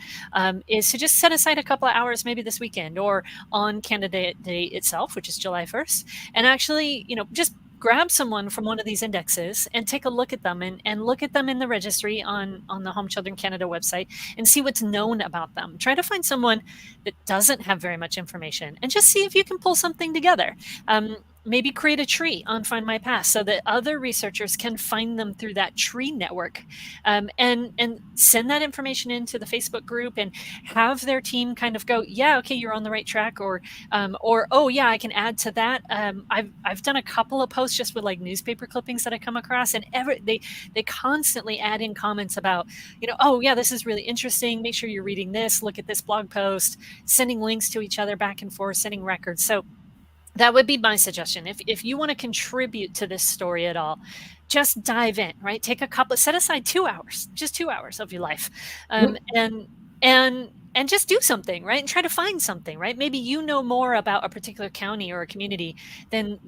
is to just set aside a couple of hours, maybe this weekend or on Canada Day itself, which is July 1st, and actually, just grab someone from one of these indexes and take a look at them and look at them in the registry on the Home Children Canada website and see what's known about them. Try to find someone that doesn't have very much information and just see if you can pull something together. Maybe create a tree on Findmypast so that other researchers can find them through that tree network, and send that information into the Facebook group and have their team kind of go, yeah, okay, you're on the right track, or oh yeah, I can add to that. I've done a couple of posts just with like newspaper clippings that I come across, and they constantly add in comments about, oh yeah, this is really interesting. Make sure you're reading this. Look at this blog post. Sending links to each other back and forth, sending records. So that would be my suggestion. If you want to contribute to this story at all, just dive in, right? Take set aside 2 hours, just 2 hours of your life, and just do something, right? And try to find something, right? Maybe you know more about a particular county or a community than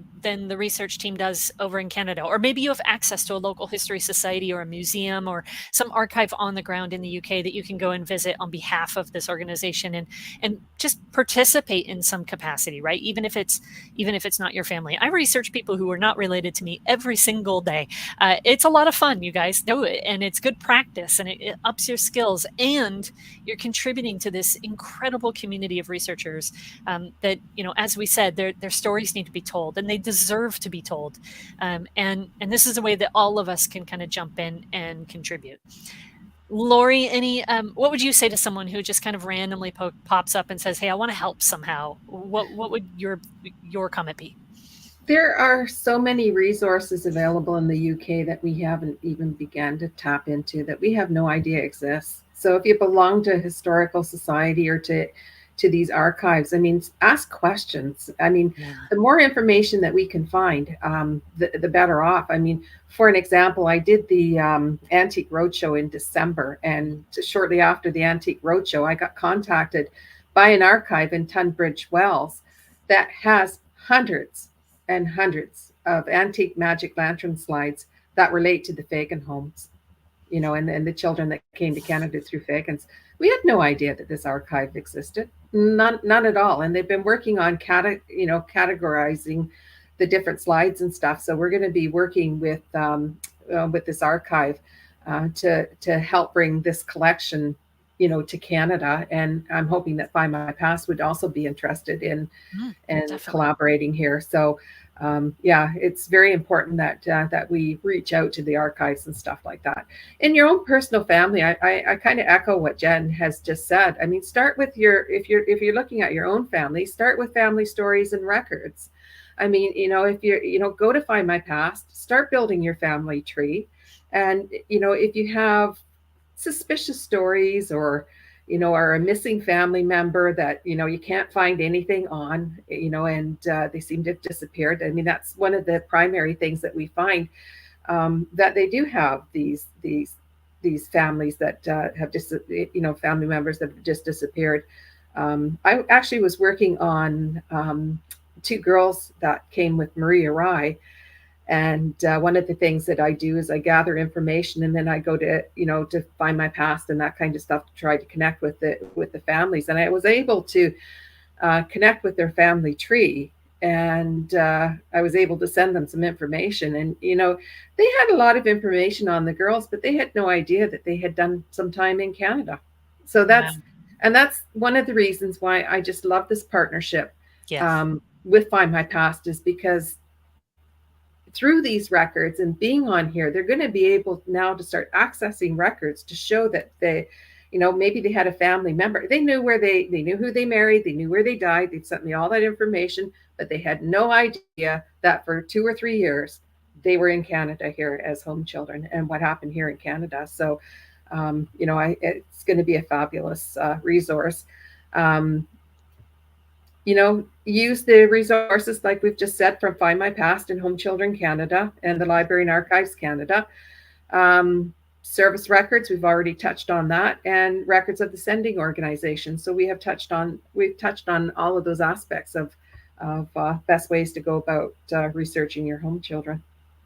the research team does over in Canada. Or maybe you have access to a local history society or a museum or some archive on the ground in the UK that you can go and visit on behalf of this organization and just participate in some capacity, right? Even if it's not your family. I research people who are not related to me every single day. It's a lot of fun, you guys. Do it, and it's good practice, and it ups your skills, and you're contributing to this incredible community of researchers that, as we said, their stories need to be told, and they deserve to be told. And this is a way that all of us can kind of jump in and contribute. Lori, what would you say to someone who just kind of randomly pops up and says, hey, I want to help somehow? What would your comment be? There are so many resources available in the UK that we haven't even began to tap into, that we have no idea exists. So if you belong to a historical society or to these archives, ask questions. The more information that we can find, the better off. For an example, I did the Antique Roadshow in December, and shortly after the Antique Roadshow, I got contacted by an archive in Tunbridge Wells that has hundreds and hundreds of antique magic lantern slides that relate to the Fagan homes, and the children that came to Canada through Fagans. We had no idea that this archive existed, none at all. And they've been working on categorizing the different slides and stuff. So we're going to be working with this archive to help bring this collection, to Canada. And I'm hoping that Findmypast would also be interested in collaborating here. So it's very important that we reach out to the archives and stuff like that. In your own personal family, I kind of echo what Jen has just said. Start with if you're looking at your own family, start with family stories and records. If you're, go to Findmypast, start building your family tree. And, if you have suspicious stories or a missing family member that, you can't find anything on, and they seem to have disappeared. That's one of the primary things that we find, that they do have these families that have just, family members that have just disappeared. I actually was working on 2 girls that came with Maria Rye. And one of the things that I do is I gather information, and then I go to Findmypast and that kind of stuff to try to connect with the families. And I was able to connect with their family tree, and I was able to send them some information. And they had a lot of information on the girls, but they had no idea that they had done some time in Canada. So that's one of the reasons why I just love this partnership with Findmypast, is because through these records and being on here, they're going to be able now to start accessing records to show that they, maybe they had a family member. They knew they knew who they married. They knew where they died. They've sent me all that information, but they had no idea that for 2 or 3 years, they were in Canada here as home children and what happened here in Canada. So, it's going to be a fabulous resource. Use the resources like we've just said from Findmypast and Home Children Canada and the Library and Archives Canada. service records, we've already touched on that, and records of the sending organization. So we've touched on all of those aspects of best ways to go about researching your home children.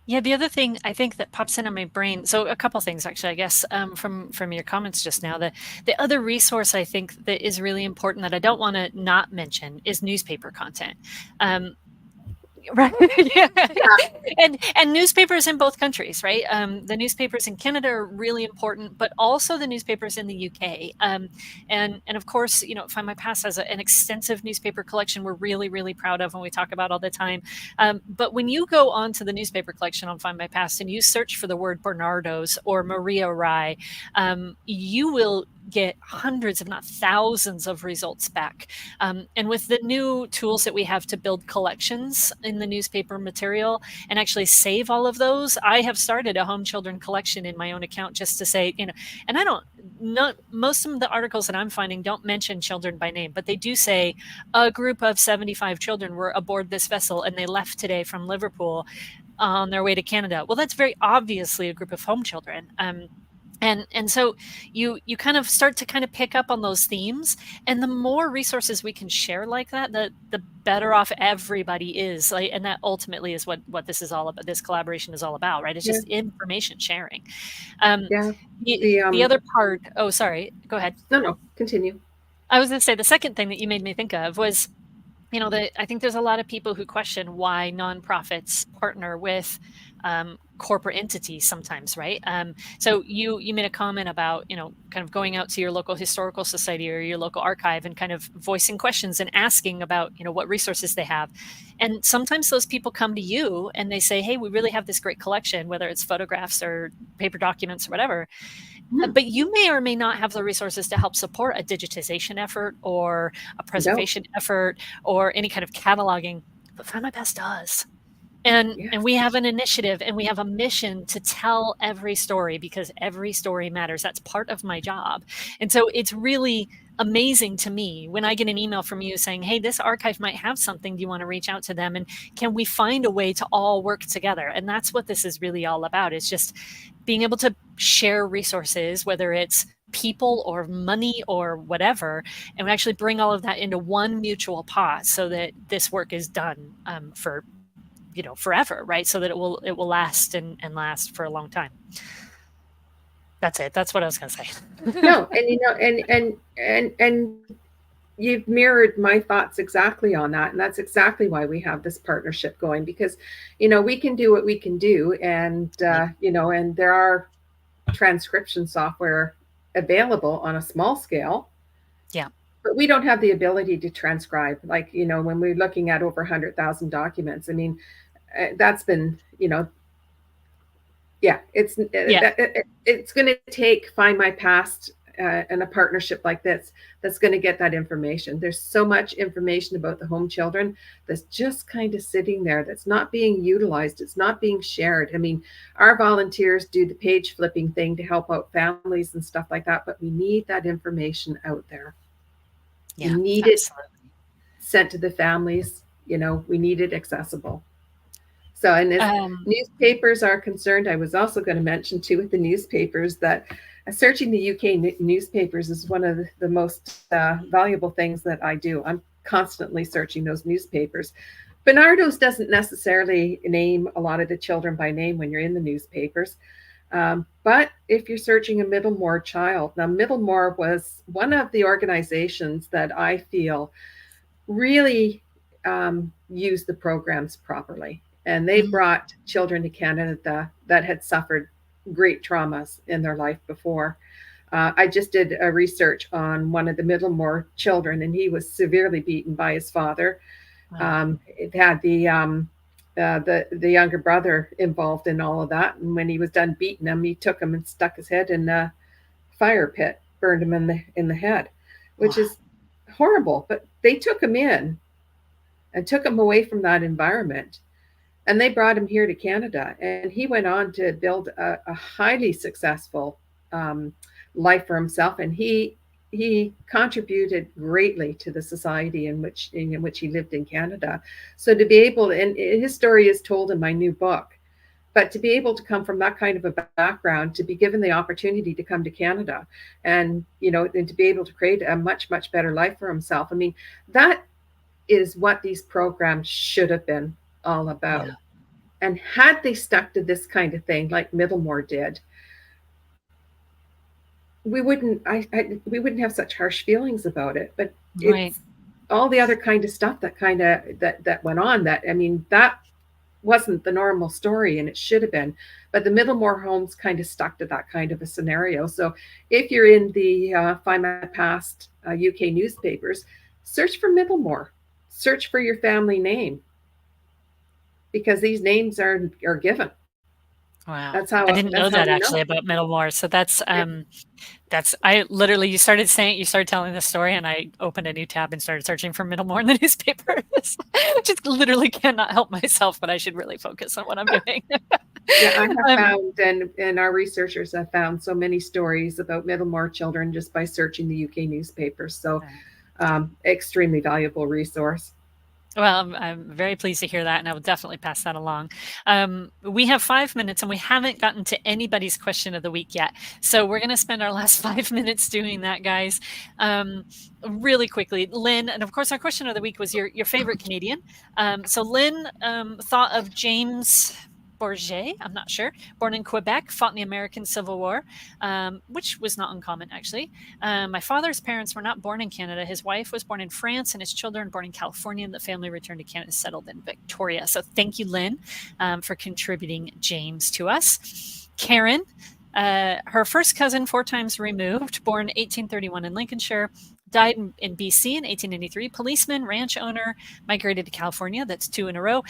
Yeah, the other thing I think that pops into my brain, so a couple things actually, I guess, from your comments just now. The other resource I think that is really important that I don't want to not mention is newspaper content. Right. Yeah. And newspapers in both countries, right? The newspapers in Canada are really important, but also the newspapers in the UK. And of course, you know, Find My Past has an extensive newspaper collection we're really, really proud of and we talk about all the time. But when you go onto the newspaper collection on Find My Past and you search for the word Barnardo's or Maria Rye, you will get hundreds, if not thousands, of results back. And with the new tools that we have to build collections in the newspaper material and actually save all of those, I have started a home children collection in my own account just to say, you know, and I don't know, most of the articles that I'm finding don't mention children by name, but they do say a group of 75 children were aboard this vessel and they left today from Liverpool on their way to Canada. Well, that's very obviously a group of home children. And so you kind of start to kind of pick up on those themes, and the more resources we can share like that, the better off everybody is. Like, and that ultimately is what this is all about. This collaboration is all about, right? It's just information sharing. The other part. Oh, sorry. Go ahead. No, continue. I was going to say the second thing that you made me think of was, you know, I think there's a lot of people who question why nonprofits partner with corporate entities sometimes, right? So you made a comment about, you know, kind of going out to your local historical society or your local archive and kind of voicing questions and asking about, you know, what resources they have. And sometimes those people come to you and they say, hey, we really have this great collection, whether it's photographs or paper documents or whatever. But you may or may not have the resources to help support a digitization effort or a preservation effort or any kind of cataloging, but Find My Past does. And we have an initiative and we have a mission to tell every story because every story matters. That's part of my job. And so it's really amazing to me when I get an email from you saying, hey, this archive might have something. Do you want to reach out to them? And can we find a way to all work together? And that's what this is really all about. It's just being able to share resources, whether it's people or money or whatever, and we actually bring all of that into one mutual pot so that this work is done for, you know, forever, right? So that it will last and last for a long time. That's it. That's what I was going to say. No, and you know, and you've mirrored my thoughts exactly on that, and that's exactly why we have this partnership going, because, you know, we can do what we can do, and you know, and there are transcription software available on a small scale. Yeah. But we don't have the ability to transcribe, like, you know, when we're looking at over 100,000 documents. I mean, that's been, you know, it's going to take Find My Past and a partnership like this that's going to get that information. There's so much information about the home children that's just kind of sitting there, that's not being utilized. It's not being shared. I mean, our volunteers do the page flipping thing to help out families and stuff like that, but we need that information out there. Yeah, we need it sent to the families. You know, we need it accessible. So, and as newspapers are concerned, I was also going to mention too with the newspapers that searching the UK newspapers is one of the most valuable things that I do. I'm constantly searching those newspapers. Barnardo's doesn't necessarily name a lot of the children by name when you're in the newspapers. But if you're searching a Middlemore child, now Middlemore was one of the organizations that I feel really used the programs properly. And they brought children to Canada that had suffered great traumas in their life before. I just did a research on one of the Middlemore children, and he was severely beaten by his father. Wow. It had the younger brother involved in all of that. And when he was done beating him, he took him and stuck his head in a fire pit, burned him in the head, which is horrible. But they took him in and took him away from that environment. And they brought him here to Canada, and he went on to build a highly successful life for himself. And he contributed greatly to the society in which he lived in Canada. So to be able, and his story is told in my new book, But to be able to come from that kind of a background, to be given the opportunity to come to Canada and, and to be able to create a much, much better life for himself. I mean, that is what these programs should have been all about. Yeah. And had they stuck to this kind of thing like Middlemore did, we wouldn't have such harsh feelings about it. But Right. it's all the other kind of stuff that that went on, that, I mean, that wasn't the normal story, and it should have been. But the Middlemore homes kind of stuck to that kind of a scenario. So if you're in the Findmypast UK newspapers, search for Middlemore, search for your family name, because these names are given. Wow. That's how I didn't know that actually know. about Middlemore. So that's I literally, you started telling the story and I opened a new tab and started searching for Middlemore in the newspapers. Just literally cannot help myself, but I should really focus on what I'm doing. Yeah, I have found, and our researchers have found so many stories about Middlemore children just by searching the UK newspapers. So extremely valuable resource. Well, I'm very pleased to hear that, and I will definitely pass that along. We have 5 minutes, and we haven't gotten to anybody's question of the week yet. So we're going to spend our last 5 minutes doing that, guys. Really quickly, Lynn, and of course, our question of the week was your favorite Canadian. So Lynn thought of James Bourget, I'm not sure, born in Quebec, fought in the American Civil War, which was not uncommon, actually. My father's parents were not born in Canada. His wife was born in France, and his children born in California, and the family returned to Canada, settled in Victoria. So thank you, Lynn, for contributing James to us. Karen, her first cousin, 4 times removed, born 1831 in Lincolnshire, died in BC in 1893. Policeman, ranch owner, migrated to California. That's 2 in a row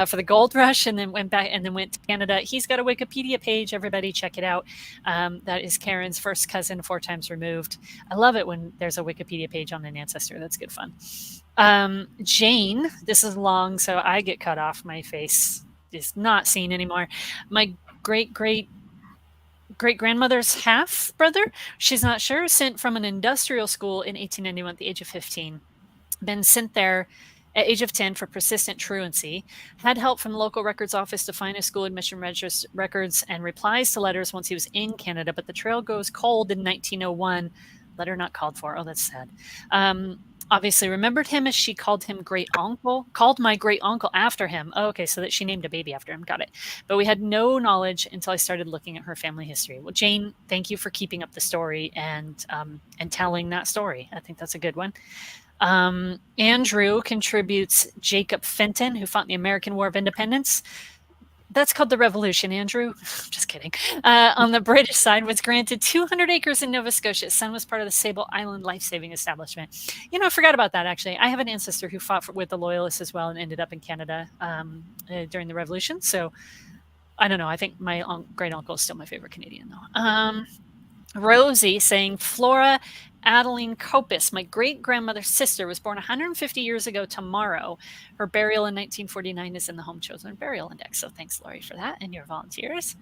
for the gold rush, and then went back and then went to Canada. He's got a Wikipedia page. Everybody check it out. That is Karen's first cousin, 4 times removed. I love it when there's a Wikipedia page on an ancestor. That's good fun. Jane, this is long, so I get cut off. My face is not seen anymore. My great-grandmother's half-brother, she's not sure, sent from an industrial school in 1891 at the age of 15. Been sent there at age of 10 for persistent truancy. Had help from the local records office to find his school admission records and replies to letters once he was in Canada, but the trail goes cold in 1901. Letter not called for. Oh, that's sad. Obviously remembered him as she called him great uncle, called my great uncle after him. Oh, okay, so that she named a baby after him. Got it. But we had no knowledge until I started looking at her family history. Well, Jane, thank you for keeping up the story and telling that story. I think that's a good one. Andrew contributes Jacob Fenton, who fought in the American War of Independence. That's called the Revolution, Andrew. Just kidding. On the British side, was granted 200 acres in Nova Scotia. His son was part of the Sable Island Life-Saving Establishment. I forgot about that, actually. I have an ancestor who fought with the Loyalists as well and ended up in Canada during the Revolution. So, I don't know. I think my great-uncle is still my favorite Canadian, though. Rosie saying, Flora Adeline Copus, my great-grandmother's sister, was born 150 years ago tomorrow. Her burial in 1949 is in the Home Children Burial Index. So thanks, Lori, for that and your volunteers.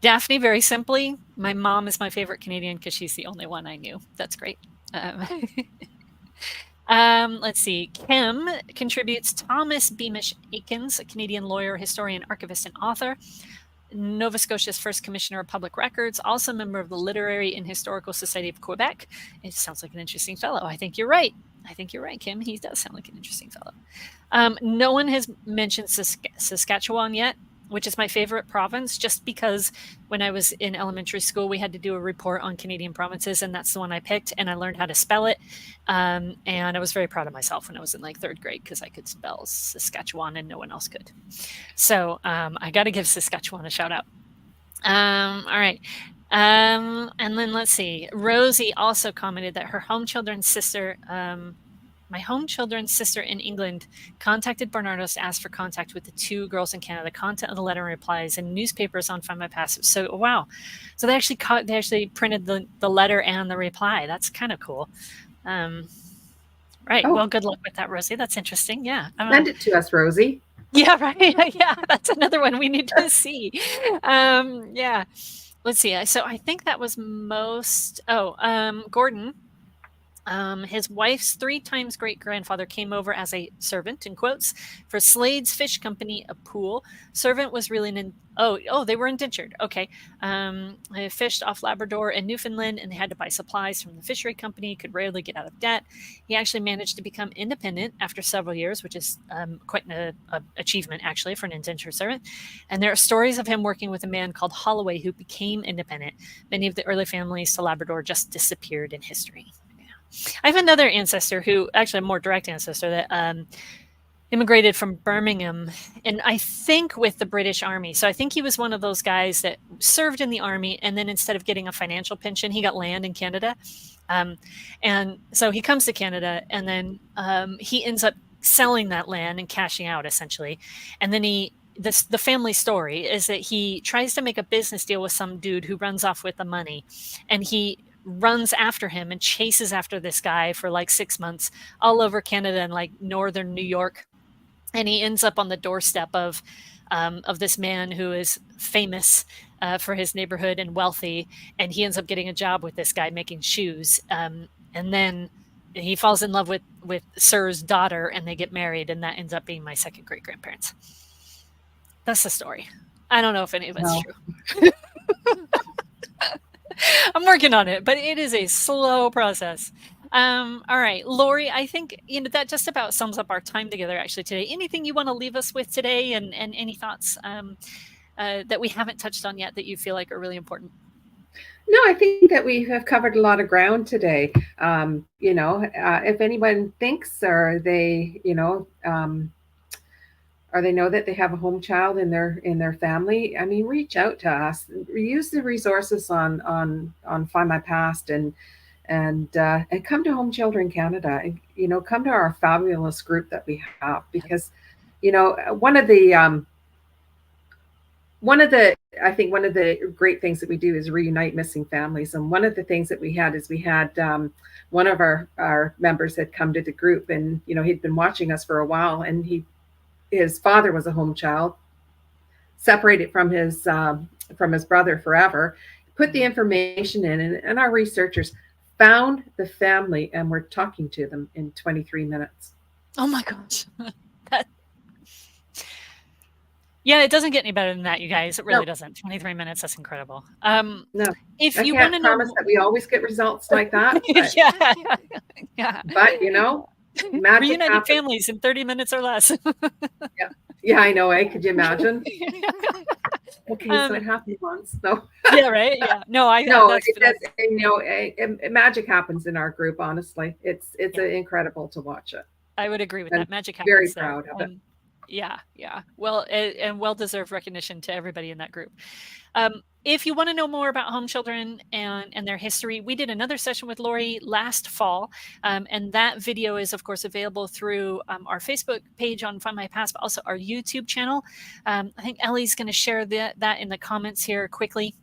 Daphne, very simply, my mom is my favorite Canadian because she's the only one I knew. That's great. Let's see. Kim contributes Thomas Beamish Aikens, a Canadian lawyer, historian, archivist, and author. Nova Scotia's first commissioner of public records, also a member of the Literary and Historical Society of Quebec. It sounds like an interesting fellow. I think you're right. Kim. He does sound like an interesting fellow. No one has mentioned Saskatchewan yet, which is my favorite province, just because when I was in elementary school, we had to do a report on Canadian provinces, and that's the one I picked, and I learned how to spell it. And I was very proud of myself when I was in 3rd grade because I could spell Saskatchewan and no one else could. So I got to give Saskatchewan a shout out. All right. And then let's see. Rosie also commented that her home children's sister, my home children's sister in England, contacted Barnardo's to ask for contact with the 2 girls in Canada. The content of the letter and replies in newspapers on Findmypast. So wow, so they actually printed the letter and the reply. That's kind of cool. Right. Oh. Well, good luck with that, Rosie. That's interesting. Yeah. Send it to us, Rosie. Yeah. Right. Yeah. That's another one we need to see. Yeah. Let's see. So I think that was most. Gordon His wife's 3 times great-grandfather came over as a servant, in quotes, for Slade's Fish Company, a pool. Servant was really they were indentured. Okay. They fished off Labrador and Newfoundland, and they had to buy supplies from the fishery company, could rarely get out of debt. He actually managed to become independent after several years, which is quite an achievement, actually, for an indentured servant. And there are stories of him working with a man called Holloway who became independent. Many of the early families to Labrador just disappeared in history. I have another ancestor who, actually a more direct ancestor, that immigrated from Birmingham, and I think with the British Army. So I think he was one of those guys that served in the Army, and then instead of getting a financial pension, he got land in Canada. And so he comes to Canada, and then he ends up selling that land and cashing out, essentially. And then the family story is that he tries to make a business deal with some dude who runs off with the money, and he runs after him and chases after this guy for like 6 months all over Canada and like northern New York. And he ends up on the doorstep of this man who is famous for his neighborhood and wealthy. And he ends up getting a job with this guy making shoes. And then he falls in love with Sir's daughter, and they get married. And that ends up being my second great-grandparents. That's the story. I don't know if any of it's true. I'm working on it, but it is a slow process. All right, Lori, I think that just about sums up our time together actually today. Anything you want to leave us with today, and any thoughts that we haven't touched on yet that you feel like are really important? No, I think that we have covered a lot of ground today. If anyone thinks, or they, or they know that they have a home child in their family, I mean, reach out to us. Use the resources on Findmypast, and come to Home Children Canada, and come to our fabulous group that we have, because one of the I think one of the great things that we do is reunite missing families. And one of the things that we had one of our members had come to the group, and he'd been watching us for a while, and his father was a home child, separated from his brother forever, put the information in, and our researchers found the family, and we're talking to them in 23 minutes. Oh my gosh. Yeah, it doesn't get any better than that, you guys. It really doesn't. 23 minutes, that's incredible. No, if I you can't want to know promise that we always get results like that. But, yeah. But magic reunited happens. families in 30 minutes or less. Yeah, I know. Could you imagine? Okay, so it happened once. No. Yeah, right. Yeah. No, magic happens in our group. Honestly, it's incredible to watch it. I would agree with that. Magic happens. Very proud of it. Yeah. Well, and well-deserved recognition to everybody in that group. If you want to know more about home children and their history, we did another session with Lori last fall, and that video is, of course, available through our Facebook page on Findmypast, but also our YouTube channel. I think Ellie's going to share that in the comments here quickly.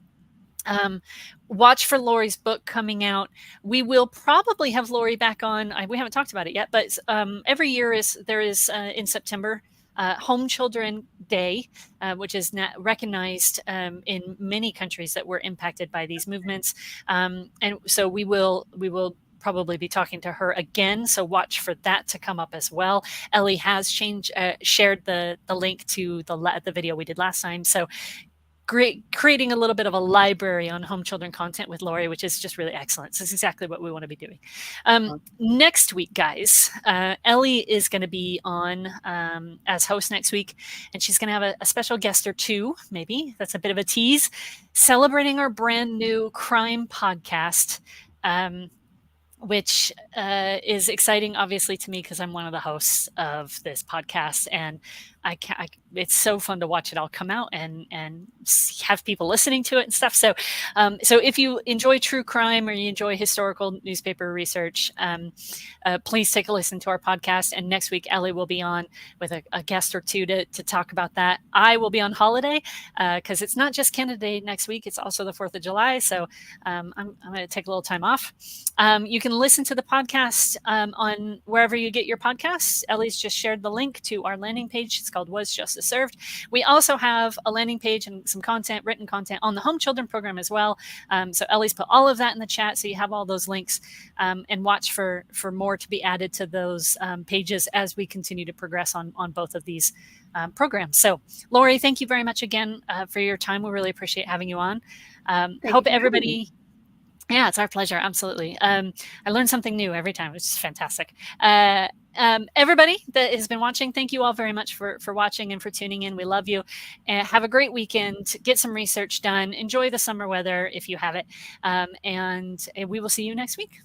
Watch for Lori's book coming out. We will probably have Lori back on. We haven't talked about it yet, but every year there is in September Home Children Day, which is recognized in many countries that were impacted by these movements. And so we will probably be talking to her again. So watch for that to come up as well. Ellie has shared the link to the video we did last time. So creating a little bit of a library on home children content with Lori, which is just really excellent. So it's exactly what we want to be doing. Next week, guys, Ellie is going to be on as host next week, and she's going to have a special guest or two, maybe. That's a bit of a tease, celebrating our brand new crime podcast, which is exciting, obviously, to me, because I'm one of the hosts of this podcast, and it's so fun to watch it all come out and have people listening to it and stuff. So if you enjoy true crime or you enjoy historical newspaper research, please take a listen to our podcast. And next week, Ellie will be on with a guest or two to talk about that. I will be on holiday because it's not just Canada Day next week. It's also the 4th of July. So I'm going to take a little time off. You can listen to the podcast on wherever you get your podcasts. Ellie's just shared the link to our landing page. It's It's called Was Justice Served? We also have a landing page and some content, written content on the Home Children program as well. So Ellie's put all of that in the chat, so you have all those links, and watch for more to be added to those pages as we continue to progress on both of these programs. So Lori, thank you very much again for your time. We really appreciate having you on. Hope everybody... Yeah, it's our pleasure. Absolutely. I learn something new every time, which is fantastic. Everybody that has been watching, thank you all very much for watching and for tuning in. We love you. Have a great weekend. Get some research done. Enjoy the summer weather if you have it. And we will see you next week.